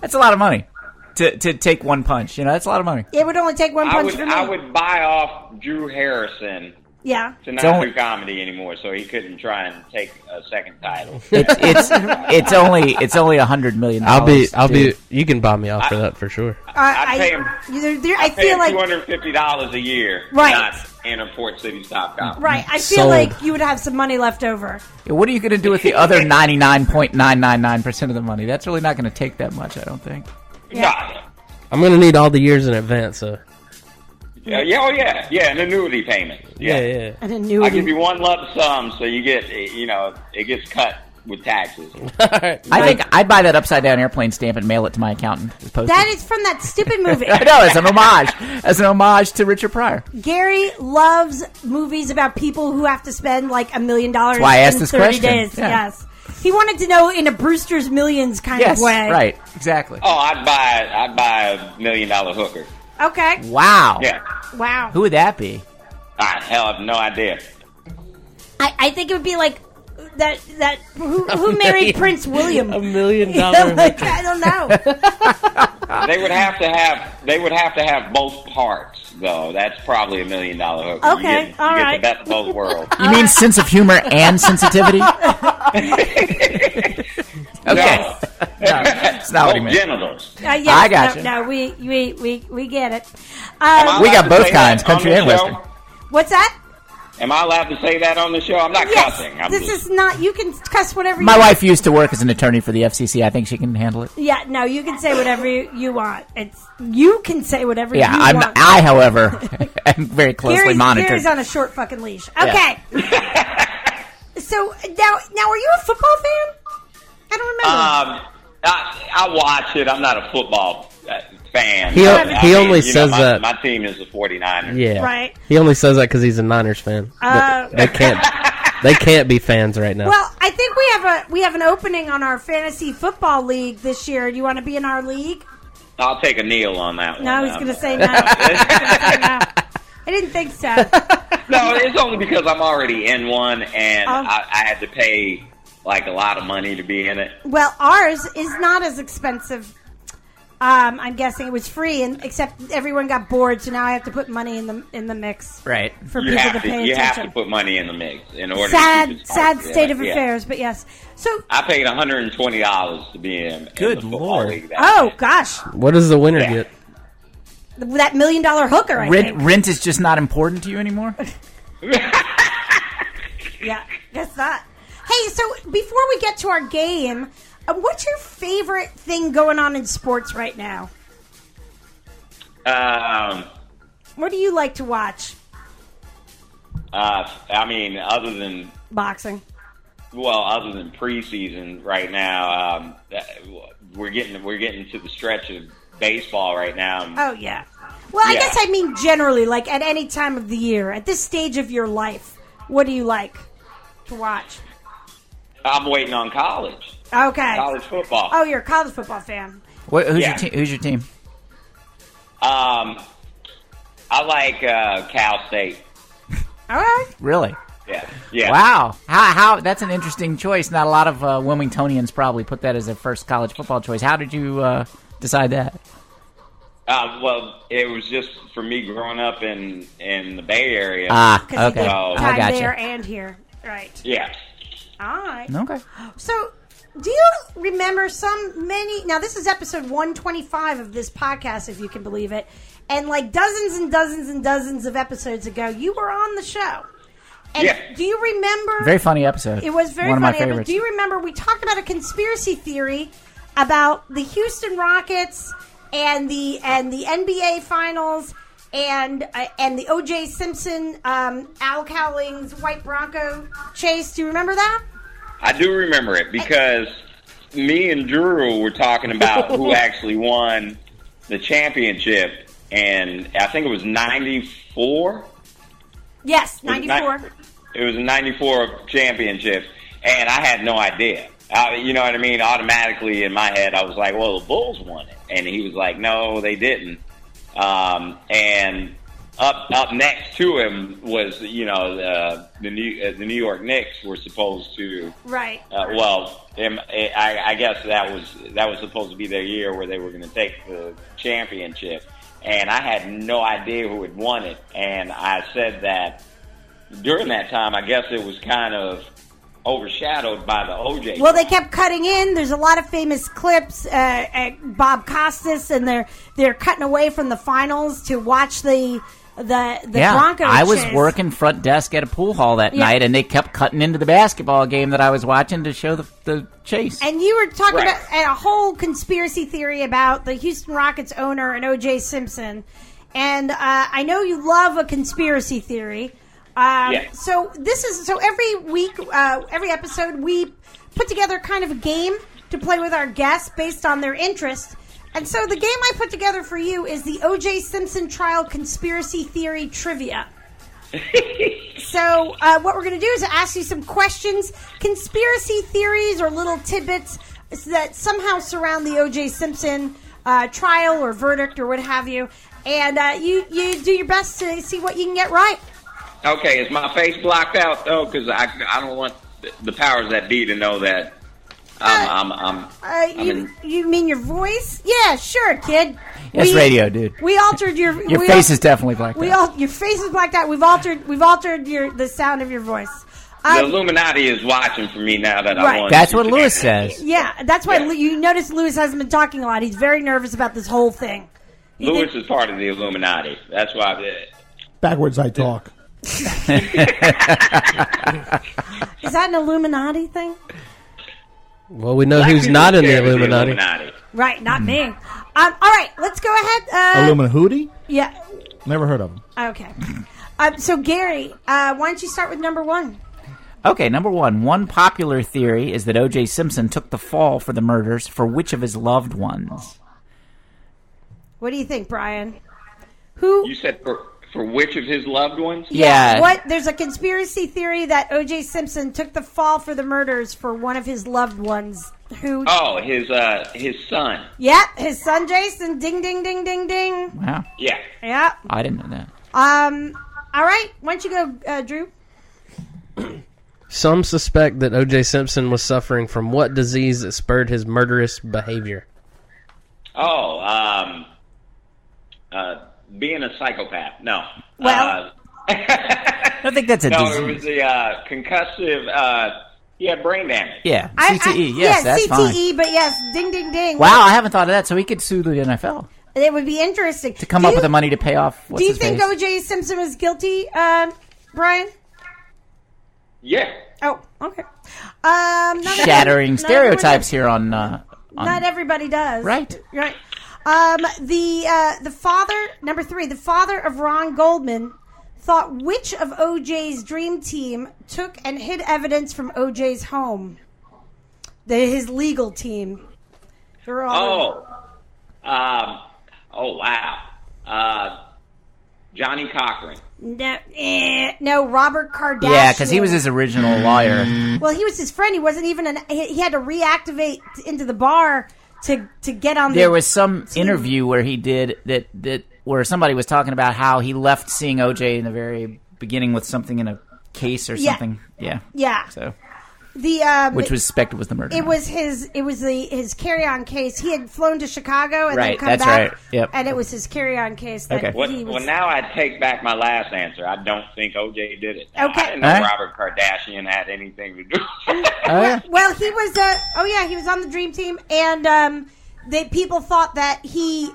That's a lot of money to take one punch. That's a lot of money. It would only take one punch for me. I would buy off Drew Harrison to not do comedy anymore, so he couldn't try and take a second title. It's only $100 million. I'll be. You can buy me off for that for sure. I'd pay him. I feel like $250 a year, right, not enter Port City Stop Comedy. Right. I feel like you would have some money left over. Yeah, what are you going to do with the other 99.999% of the money? That's really not going to take that much, I don't think. Yeah. I'm going to need all the years in advance, so. Yeah, an annuity payment. Yeah. An annuity. I give you one lump sum, so you get, it gets cut with taxes. I think I'd buy that upside down airplane stamp and mail it to my accountant. That is from that stupid movie. I know, as an homage to Richard Pryor. Gary loves movies about people who have to spend like $1 million That's why I asked in this 30 question. days. Yeah. Yes. He wanted to know in a Brewster's Millions kind of way. Yes, right, exactly. Oh, I'd buy $1 million hooker. Okay. Wow. Yeah. Wow. Who would that be? Hell, I have no idea. I think it would be like that who married Prince William? $1 million. I don't know. They would have to have both parts, though. That's probably $1 million hooker. Okay, you all get right. the best of both worlds. You mean sense of humor and sensitivity? Okay. No, it's not what he meant. Genitals. Yes, I got you. No, we get it. We got both kinds, country and western. What's that? Am I allowed to say that on the show? I'm not cussing. This is not. You can cuss whatever you My want. wife used to work as an attorney for the FCC. I think she can handle it. Yeah, no, you can say whatever you want. You can say whatever you want. I, however, am very closely monitored. Gary's on a short fucking leash. Okay. So, now, are you a football fan? I don't remember. I watch it. I'm not a football fan. He only says that. My team is the 49ers. Yeah. Right. He only says that because he's a Niners fan. They can't be fans right now. Well, I think we have an opening on our fantasy football league this year. Do you want to be in our league? I'll take a kneel on that one. No, he's going to say no. I didn't think so. No, it's only because I'm already in one, and I had to pay like a lot of money to be in it. Well, ours is not as expensive. I'm guessing it was free, and except everyone got bored, so now I have to put money in the mix. Right. For people to pay you attention. have to put money in the mix in order. Sad state of affairs, but yes. So I paid $120 to be in. Good the football Lord. league gosh. What does the winner get? That $1 million hooker, I think. Rent is just not important to you anymore? Yeah, guess not. Hey, so before we get to our game, what's your favorite thing going on in sports right now? What do you like to watch? I mean, other than boxing. Well, other than preseason right now, we're getting to the stretch of baseball right now. Oh yeah. Well, I guess I mean generally, like at any time of the year, at this stage of your life, what do you like to watch? I'm waiting on college. Okay. College football. Oh, you're a college football fan. Who's your team? I like Cal State. All right. Really? Yeah. Wow. How? That's an interesting choice. Not a lot of Wilmingtonians probably put that as their first college football choice. How did you decide that? Well, it was just for me growing up in the Bay Area. Okay. So, Time I gotcha. there and here. Right. Yeah. All right. Okay. So, do you remember now this is episode 125 of this podcast, if you can believe it, and like dozens and dozens and dozens of episodes ago, you were on the show. And do you remember? Very funny episode. It was very One funny. of my favorites. Do you remember we talked about a conspiracy theory about the Houston Rockets and the NBA Finals and the O.J. Simpson, Al Cowling's White Bronco chase? Do you remember that? I do remember it because me and Drew were talking about who actually won the championship, and I think it was 94. Yes, 94. It was a 94 championship, and I had no idea. You know what I mean? Automatically in my head, I was like, well, the Bulls won it. And he was like, no, they didn't. And up next to him was, the New York Knicks were supposed to. Right. I guess that was supposed to be their year where they were going to take the championship. And I had no idea who had won it. And I said that during that time, I guess it was kind of overshadowed by the OJ. Well, they kept cutting in. There's a lot of famous clips. Bob Costas, and they're cutting away from the finals to watch the Broncos. I was chase. working front desk at a pool hall that night, and they kept cutting into the basketball game that I was watching to show the chase. And you were talking about a whole conspiracy theory about the Houston Rockets owner and O.J. Simpson. And I know you love a conspiracy theory. So every week, every episode, we put together kind of a game to play with our guests based on their interest. And so the game I put together for you is the O.J. Simpson trial conspiracy theory trivia. So what we're going to do is ask you some questions, conspiracy theories or little tidbits that somehow surround the O.J. Simpson trial or verdict or what have you. And you do your best to see what you can get right. Okay, is my face blocked out though? Because I don't want the powers that be to know that you mean your voice? Yeah, sure, kid. It's radio, dude. We altered your face is definitely blacked out. Your face is blacked out. We've altered the sound of your voice. The Illuminati is watching for me now that I won. That's what Lewis says. Yeah, that's why you notice Lewis hasn't been talking a lot. He's very nervous about this whole thing. Lewis is part of the Illuminati. That's why I did it. Backwards I talk. Is that an Illuminati thing? Well, we know who's not in the Illuminati. Right, not me. All right, let's go ahead. Illuminati? Yeah. Never heard of them. Okay. So, Gary, why don't you start with number one? Okay, number one. One popular theory is that O.J. Simpson took the fall for the murders for which of his loved ones? What do you think, Brian? Who? You said for which of his loved ones? Yeah. There's a conspiracy theory that O.J. Simpson took the fall for the murders for one of his loved ones. Who? Oh, his son. Yeah, his son Jason. Ding, ding, ding, ding, ding. Wow. Yeah. Yeah. I didn't know that. All right. Why don't you go, Drew? Some suspect that O.J. Simpson was suffering from what disease that spurred his murderous behavior? Oh, being a psychopath. No. Well, I don't think that's a no, disease. it was the concussive. He had brain damage. Yeah, CTE. Yes, that's CTE, fine. but yes, ding, ding, ding. Wow, I haven't thought of that. So he could sue the NFL It would be interesting to come up with the money to pay off. Do you think O.J. Simpson was guilty, Brian? Yeah. Oh, okay. Shattering stereotypes here on. Not everybody does. Right. Right. The father, number 3, the father of Ron Goldman, thought which of O.J.'s dream team took and hid evidence from O.J.'s home? His legal team. They're all Oh, wow. Johnny Cochran. No, Robert Kardashian. Yeah, because he was his original lawyer. Well, he was his friend. He wasn't even he had to reactivate into the bar to get on. There was some interview where he did that where somebody was talking about how he left seeing OJ in the very beginning with something in a case or something. Yeah. Yeah. So which was suspected was the murder. It was his carry-on case. He had flown to Chicago and then come that's back. Right. Yep. And it was his carry-on case. That he was... Well, now I take back my last answer. I don't think OJ did it. Okay. I didn't know Robert Kardashian had anything to do. Well, he was. He was on the Dream Team, and people thought that he.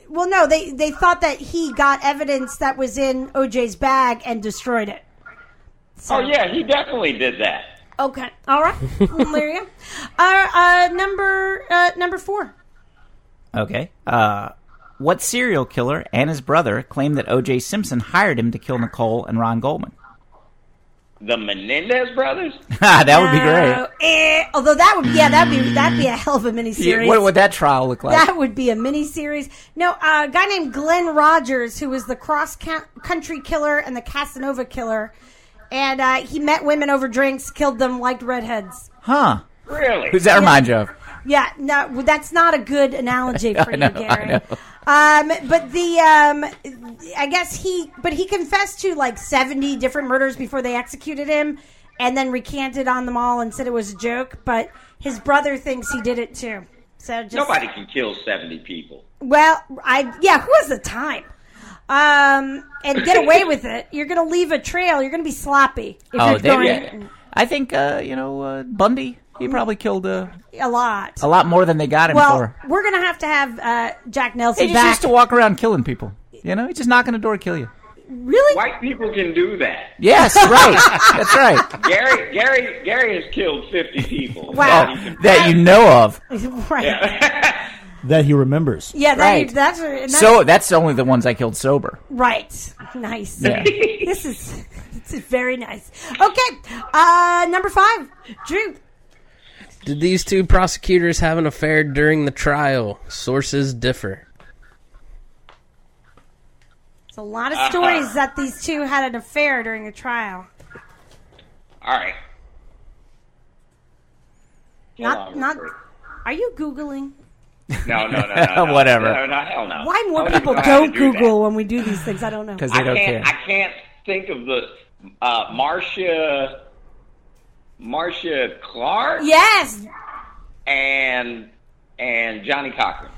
Well, no, they thought that he got evidence that was in OJ's bag and destroyed it. So. Oh yeah, he definitely did that. Okay, all right, there you go. Number 4. Okay. What serial killer and his brother claimed that O.J. Simpson hired him to kill Nicole and Ron Goldman? The Menendez brothers? That would be great. Although that'd be a hell of a miniseries. Yeah, what would that trial look like? That would be a miniseries. No, a guy named Glenn Rogers, who was the cross-country killer and the Casanova killer, and he met women over drinks, killed them, liked redheads. Huh. Really? Who's that remind you of? Yeah, no, that's not a good analogy for you, Gary. I know. But I guess he confessed to like 70 different murders before they executed him, and then recanted on them all and said it was a joke. But his brother thinks he did it too. So nobody can kill 70 people. Well, who has the time? And get away with it. You're going to leave a trail. You're going to be sloppy. I think Bundy. He probably killed a lot. A lot more than they got him for. We're going to have Jack Nelson He back. just used to walk around killing people. You know, he just knock on the door and kill you. Really? White people can do that. Yes, right. That's right. Gary has killed 50 people. Wow. That you know of. Right. Yeah. That he remembers. Yeah, right. That's only the ones I killed sober. Right. Nice. Yeah. This is very nice. Okay. Number 5. Drew. Did these two prosecutors have an affair during the trial? Sources differ. It's a lot of stories that these two had an affair during the trial. All right. Not. Are you Googling? No. Whatever. No, hell no. Why more people don't Google when we do these things? I don't know. Because they don't care. I can't think of the Marcia Clark? Yes. And Johnny Cochran.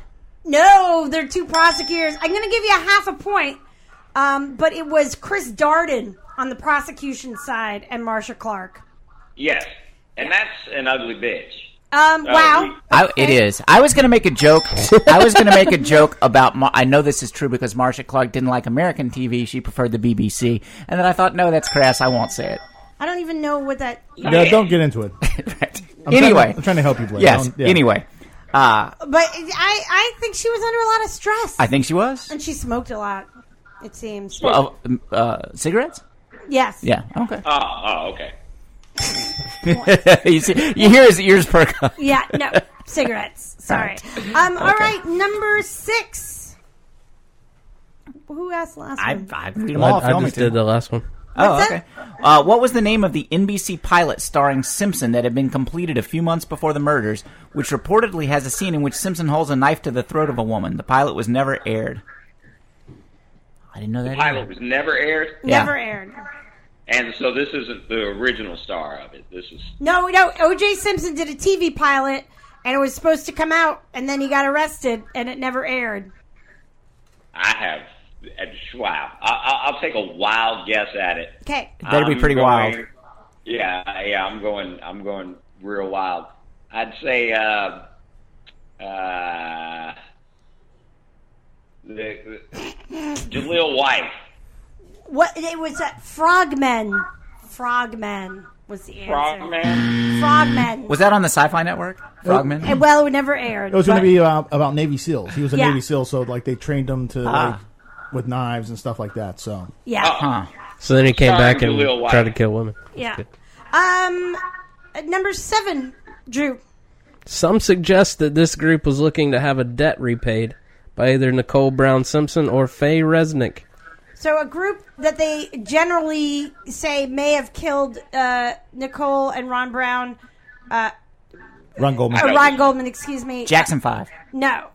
No, they're two prosecutors. I'm going to give you a half a point, but it was Chris Darden on the prosecution side and Marcia Clark. Yes, and that's an ugly bitch. Wow. It is. I was going to make a joke. About. I know this is true because Marcia Clark didn't like American TV. She preferred the BBC. And then I thought, no, that's crass. I won't say it. I don't even know what that. No, don't get into it. Right. I'm trying to help you, Blaine. Yes. Anyway. But I think she was under a lot of stress. I think she was. And she smoked a lot. It seems. Well, cigarettes? Yes. Yeah. Okay. Oh, okay. you hear his ears perk up. Yeah, no, cigarettes. Sorry. All right, number 6. Who asked the last one? I read them off. I just did the last one. Oh, okay. What was the name of the NBC pilot starring Simpson that had been completed a few months before the murders, which reportedly has a scene in which Simpson holds a knife to the throat of a woman? The pilot was never aired. I didn't know that. The pilot was never aired? Never aired. And so this isn't the original star of it. This is no. O.J. Simpson did a TV pilot, and it was supposed to come out, and then he got arrested, and it never aired. I have. Wow. I'll take a wild guess at it. Okay. That'd be pretty wild. Yeah. I'm going real wild. I'd say Jaleel White. What? It was Frogmen. Frogmen was the answer. Frogmen. Was that on the Sci-Fi Network? Frogmen? Well, it never aired. It was going to be about Navy SEALs. He was a Yeah. Navy SEAL, so like they trained him to like, with knives and stuff like that. So Yeah. So then he came Sorry, back and Jaleel White. tried to kill women. Yeah. Number 7, Drew. Some suggest that this group was looking to have a debt repaid by either Nicole Brown Simpson or Faye Resnick. So a group that they generally say may have killed Nicole and Ron Brown. Ron Goldman. Ron Goldman, excuse me. Jackson 5. No.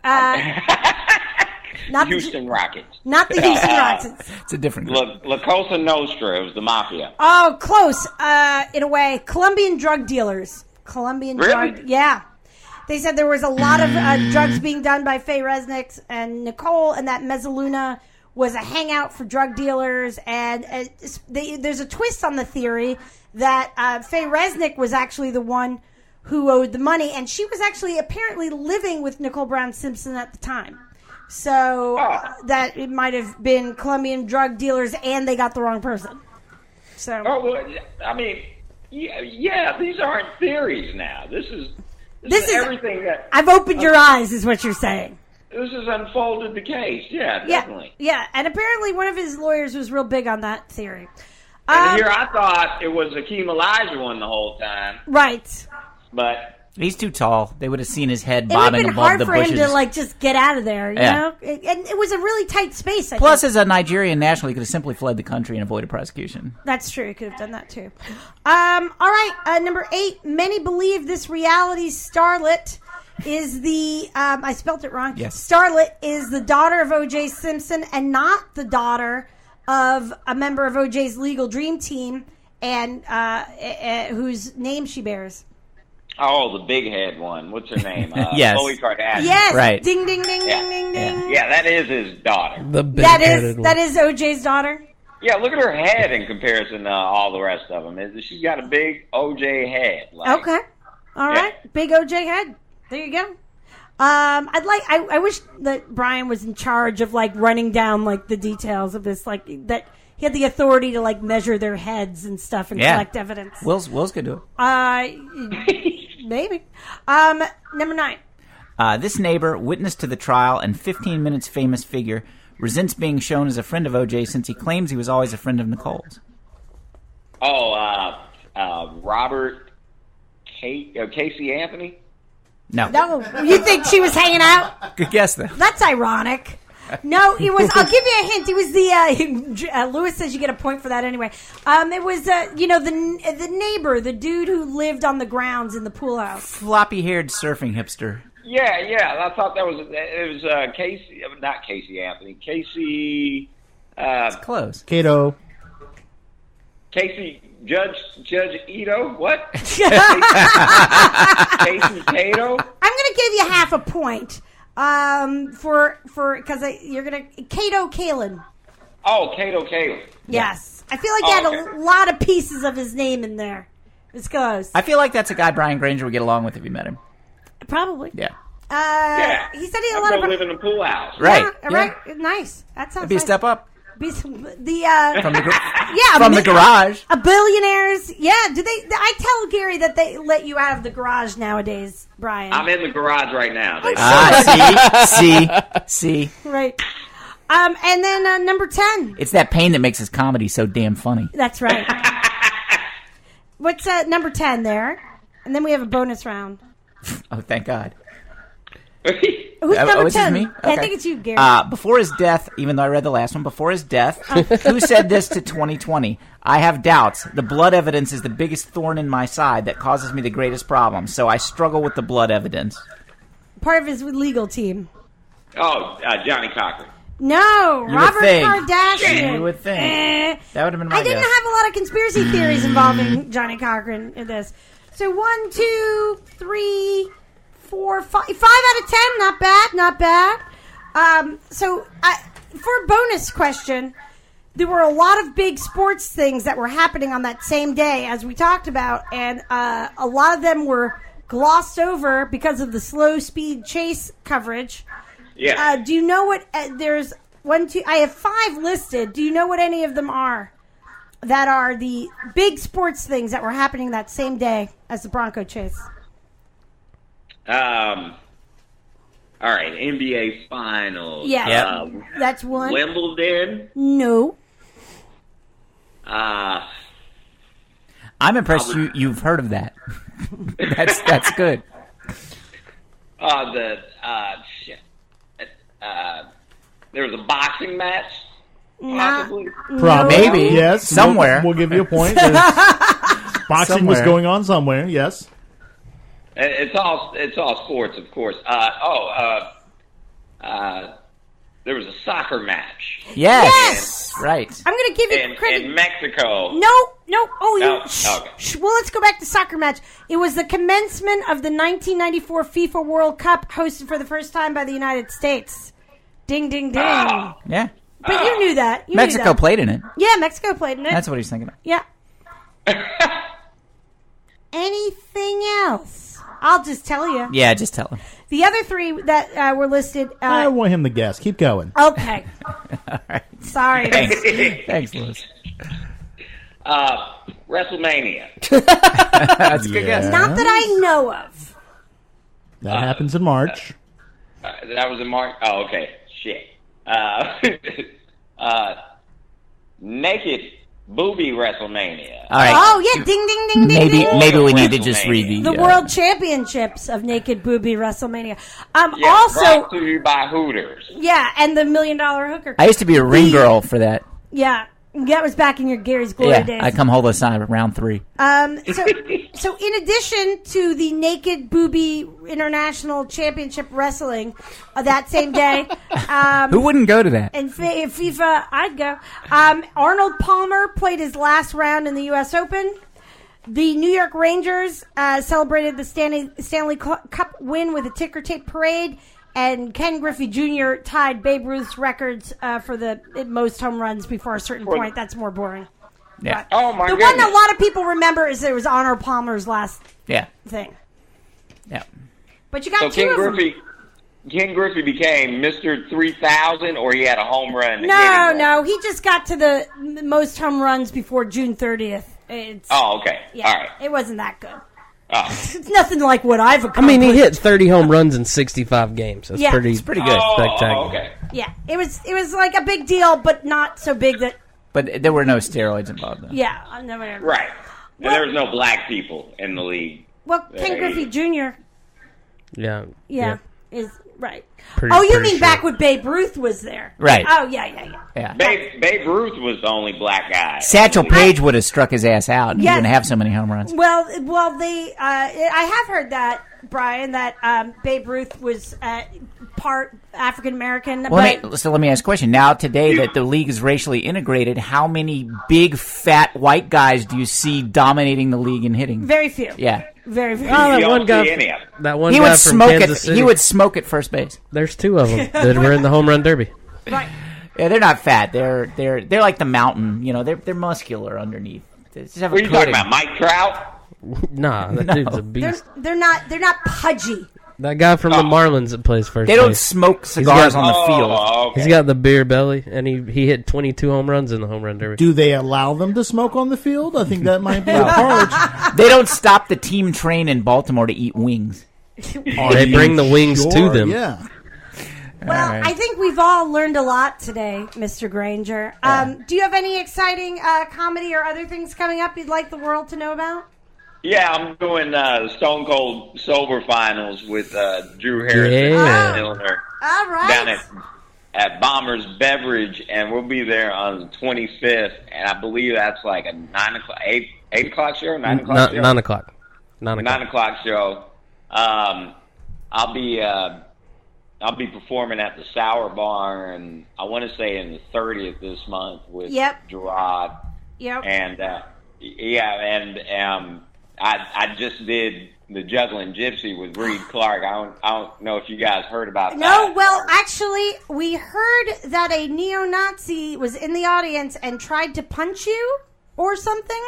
Not Houston Rockets. Not the Houston Rockets. It's a different group. La Cosa Nostra. It was the mafia. Oh, close. In a way. Colombian drug dealers. Really? Yeah. They said there was a lot of drugs being done by Faye Resnick and Nicole, and that Mezzaluna was a hangout for drug dealers. And there's a twist on the theory that Faye Resnick was actually the one who owed the money, and she was actually apparently living with Nicole Brown Simpson at the time. So that it might have been Colombian drug dealers, and they got the wrong person. So, well, I mean, yeah, these aren't theories now. This is everything that I've opened your eyes, is what you're saying. This has unfolded the case. Yeah, definitely. Yeah, and apparently one of his lawyers was real big on that theory. And here I thought it was Akeem Olajuwon the whole time. Right. But he's too tall. They would have seen his head It would have bobbing been above hard the for bushes. him to just get out of there, you Yeah. know? And it was a really tight space, I Plus, think. as a Nigerian national, he could have simply fled the country and avoided prosecution. That's true. He could have done that, too. All right, number 8. Many believe this reality starlet is the... I spelt it wrong. Yes. Starlet is the daughter of O.J. Simpson and not the daughter of a member of O.J.'s legal dream team and whose name she bears. the big head one. What's her name? Yes. Khloe Kardashian. Yes. Right. Ding, ding, ding, ding, ding, ding. Yeah, that is his daughter. The big That is O.J.'s daughter. Yeah, look at her head in comparison to all the rest of them. She's got a big OJ head. Okay. All right. Big OJ head. There you go. I wish that Brian was in charge of running down the details of this, that he had the authority to measure their heads and stuff and collect evidence. Will's could do it. Maybe. Number 9. This neighbor, witness to the trial and 15 Minutes famous figure, resents being shown as a friend of O.J. since he claims he was always a friend of Nicole's. Robert Casey Anthony? No. No, you think she was hanging out? Good guess, though. That's ironic. No, it was. I'll give you a hint. It was the Lewis says you get a point for that anyway. It was the neighbor, the dude who lived on the grounds in the pool house. Floppy-haired surfing hipster. Yeah. I thought it was Casey, not Casey Anthony. Casey. It's close. Cato. Casey Judge Ito. What? Casey Cato. I'm going to give you half a point. Because you're gonna Cato Kalin. Oh, Cato Kalin. Yes, I feel like he had a lot of pieces of his name in there. It's close. I feel like that's a guy Brian Granger would get along with if he met him. Probably. Yeah. He said he had a lot of live in a pool house. Right. Yeah, right. Nice. That sounds. That'd be a step up. From the garage. A billionaires. Yeah. Do they? I tell Gary that they let you out of the garage nowadays, Brian. I'm in the garage right now. See. Right. And then number 10. It's that pain that makes his comedy so damn funny. That's right. What's number 10 there? And then we have a bonus round. Oh, thank God. Who's number 10? Me? Yeah, okay. I think it's you, Gary. Before his death, even though I read the last one, before his death, who said this to 2020? I have doubts. The blood evidence is the biggest thorn in my side that causes me the greatest problem, so I struggle with the blood evidence. Part of his legal team. Oh, Johnny Cochran. No, You Robert would think. Kardashian. You would think. That would have been my I didn't guess. have a lot of conspiracy theories involving Johnny Cochran in this. So 1, 2, 3, 4, 5 out of 10. Not bad, not bad. For a bonus question, there were a lot of big sports things that were happening on that same day, as we talked about, and a lot of them were glossed over because of the slow speed chase coverage. Yeah. Do you know what? There's 1, 2. I have 5 listed. Do you know what any of them are? That are the big sports things that were happening that same day as the Bronco chase. All right, NBA Finals. Yeah, that's one. Wimbledon. No. I'm impressed you've heard of that. That's good. There was a boxing match. Possibly. Probably. Maybe. Yes. Somewhere. We'll give you a point. Boxing was going on somewhere. Yes. It's all sports, of course. There was a soccer match. Yes. Right. I'm going to give you credit. In Mexico. No. Okay. Well, let's go back to soccer match. It was the commencement of the 1994 FIFA World Cup, hosted for the first time by the United States. Ding, ding, ding. Yeah. But you knew that. Mexico played in it. Yeah, Mexico played in it. That's what he's thinking of. Yeah. Anything else? I'll just tell you. Yeah, just tell him. The other 3 that were listed. I want him to guess. Keep going. Okay. All right. Sorry. Thanks, Louis. WrestleMania. That's a good guess. Not that I know of. That happens in March. That was in March. Oh, okay. Shit. Naked Booby WrestleMania. All right. Oh, yeah. Ding, ding, ding, ding, ding. Maybe we need to just read the World Championships of Naked Booby WrestleMania. Also, brought to you by Hooters. Yeah, and the $1 Million Hooker. I used to be a ring girl for that. Yeah. That was back in your Gary's Glory days. I come hold us on round 3. So in addition to the Naked Booby International Championship Wrestling that same day, who wouldn't go to that? And FIFA, I'd go. Arnold Palmer played his last round in the U.S. Open. The New York Rangers celebrated the Stanley Cup win with a ticker tape parade. And Ken Griffey Jr. tied Babe Ruth's records for the most home runs before a certain point. That's more boring. Yeah. Oh, my goodness. The one a lot of people remember is it was Arnold Palmer's last thing. Yeah. But you got two of them. Ken Griffey became Mr. 3000, or he had a home run? No. He just got to the most home runs before June 30th. Okay. Yeah, all right. It wasn't that good. Oh. It's nothing like what I've accomplished. I mean, he hit 30 home runs in 65 games. That's pretty good. Spectacular. Okay. Yeah, it was like a big deal, but not so big that. But there were no steroids involved, though. Yeah, I've never. Right. And there was no black people in the league. Well, Ken Griffey Jr. Yeah. Is right. Pretty you mean sure. back when Babe Ruth was there? Right. Oh yeah. Babe Ruth was the only black guy. Satchel Paige would have struck his ass out. He wouldn't have so many home runs. Well, they. I have heard that, Brian, that Babe Ruth was part African American. So let me ask a question. Now, today that the league is racially integrated, how many big, fat white guys do you see dominating the league and hitting? Very few. Yeah. Very few. Oh, that one guy. That one he guy would from smoke Kansas City. He would smoke at first base. There's 2 of them that were in the home run derby. Right. Yeah, they're not fat. They're like the mountain. You know, they're muscular underneath. They just have what are you talking about, Mike Trout? Nah, that dude's a beast. They're not pudgy. That guy from the Marlins that plays first They don't base. smoke cigars on the field. Okay. He's got the beer belly, and he hit 22 home runs in the home run derby. Do they allow them to smoke on the field? I think that might be a part. They don't stop the team train in Baltimore to eat wings. They bring the wings to them. Yeah. Well, right. I think we've all learned a lot today, Mr. Granger. Do you have any exciting comedy or other things coming up you'd like the world to know about? Yeah, I'm doing Stone Cold Sober Finals with Drew Harrison and Illner All right. down at Bombers Beverage, and we'll be there on the 25th. And I believe that's like a 8 o'clock show, 9 o'clock show. 9 o'clock. 9 o'clock show. I'll be performing at the Sour Bar, and I want to say in the 30th this month with Gerard. Yep. And I just did the juggling gypsy with Reed Clark. I don't know if you guys heard about that. No, well, actually, we heard that a neo-Nazi was in the audience and tried to punch you or something.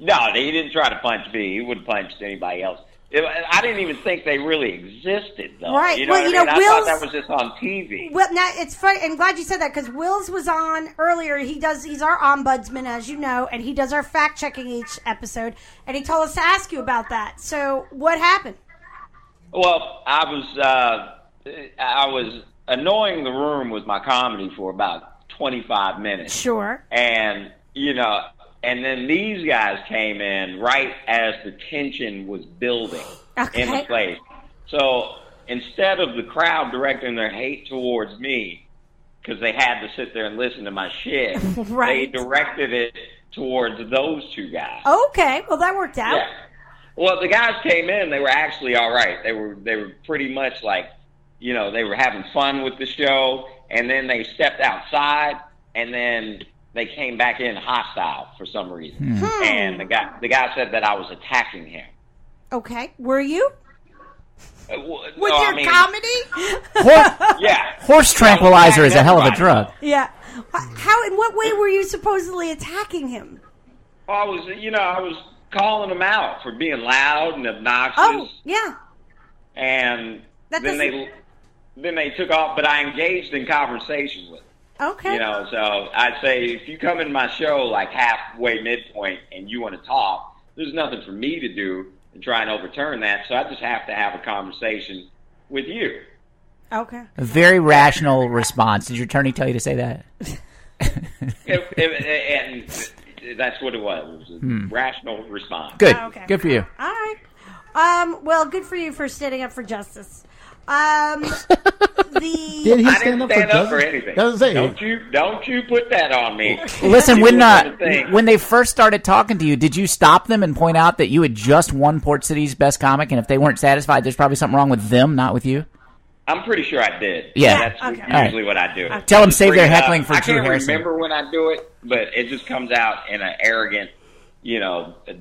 No, he didn't try to punch me. He wouldn't punch anybody else. I didn't even think they really existed, though. Right. You know well, what you I know, mean? I Will's, thought that was just on TV. Well, now it's funny. I'm glad you said that because Will's was on earlier. He's our ombudsman, as you know, and he does our fact checking each episode. And he told us to ask you about that. So, what happened? Well, I was annoying the room with my comedy for about 25 minutes. Sure. And and then these guys came in right as the tension was building in the place. So instead of the crowd directing their hate towards me, because they had to sit there and listen to my shit, they directed it towards those two guys. Okay, well that worked out. Yeah. Well, the guys came in; they were actually all right. They were pretty much like, they were having fun with the show, and then they stepped outside, and then they came back in hostile for some reason. And the guy said that I was attacking him. Okay, were you? With your comedy? Yeah. Horse tranquilizer is a hell of a drug. Yeah. How? In what way were you supposedly attacking him? I was calling him out for being loud and obnoxious. Oh, yeah. And then they took off, but I engaged in conversation with them. Okay. So I'd say if you come in my show like halfway midpoint and you want to talk, there's nothing for me to do to try and overturn that. So I just have to have a conversation with you. Okay. A very rational response. Did your attorney tell you to say that? And that's what it was. It was a rational response. Good. Oh, okay. Good for you. All right. Well, good for you for standing up for justice. Did he I stand didn't stand up for justice? anything. Doesn't say Don't you put that on me. Listen, You when wouldn't think. when they first started talking to you, did you stop them and point out that you had just won Port City's Best Comic, and if they weren't satisfied, there's probably something wrong with them, not with you? I'm pretty sure I did. Yeah. That's Okay. usually what I do. Tell them Just save bring their it up. heckling for I Drew can't Harrison. remember when I do it, but it just comes out in an arrogant,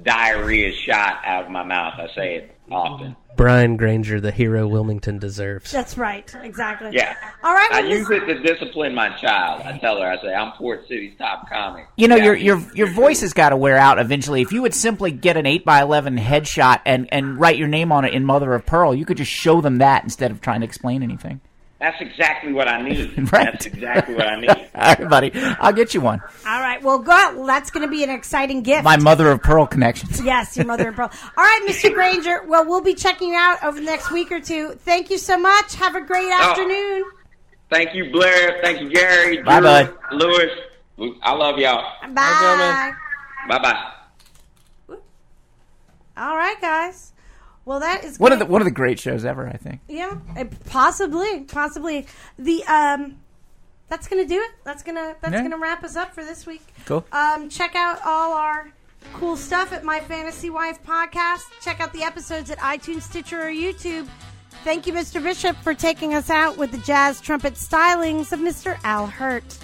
diarrhea shot out of my mouth. I say it often. Brian Granger, the hero Wilmington deserves. That's right. Exactly. Yeah. All right. I well, use it to discipline my child. I tell her, I say, I'm Port City's top comic. Your voice has got to wear out eventually. If you would simply get an 8x11 headshot and write your name on it in mother of pearl, you could just show them that instead of trying to explain anything. That's exactly what I need. Right. That's exactly what I need. All right, buddy. I'll get you one. All right. Well, go out. Well, that's going to be an exciting gift. My mother of pearl connections. Yes, your mother and pearl. All right, Mr. Granger. Well, we'll be checking you out over the next week or two. Thank you so much. Have a great afternoon. Thank you, Blair. Thank you, Gary. Drew, Bye, bud. Lewis. I love y'all. Bye. Bye-bye. All right, guys. Well, that is One great. of the great shows ever, I think. Yeah, possibly. The that's gonna do it. That's gonna wrap us up for this week. Cool. Check out all our cool stuff at My Fantasy Wife Podcast. Check out the episodes at iTunes, Stitcher, or YouTube. Thank you, Mr. Bishop, for taking us out with the jazz trumpet stylings of Mr. Al Hurt.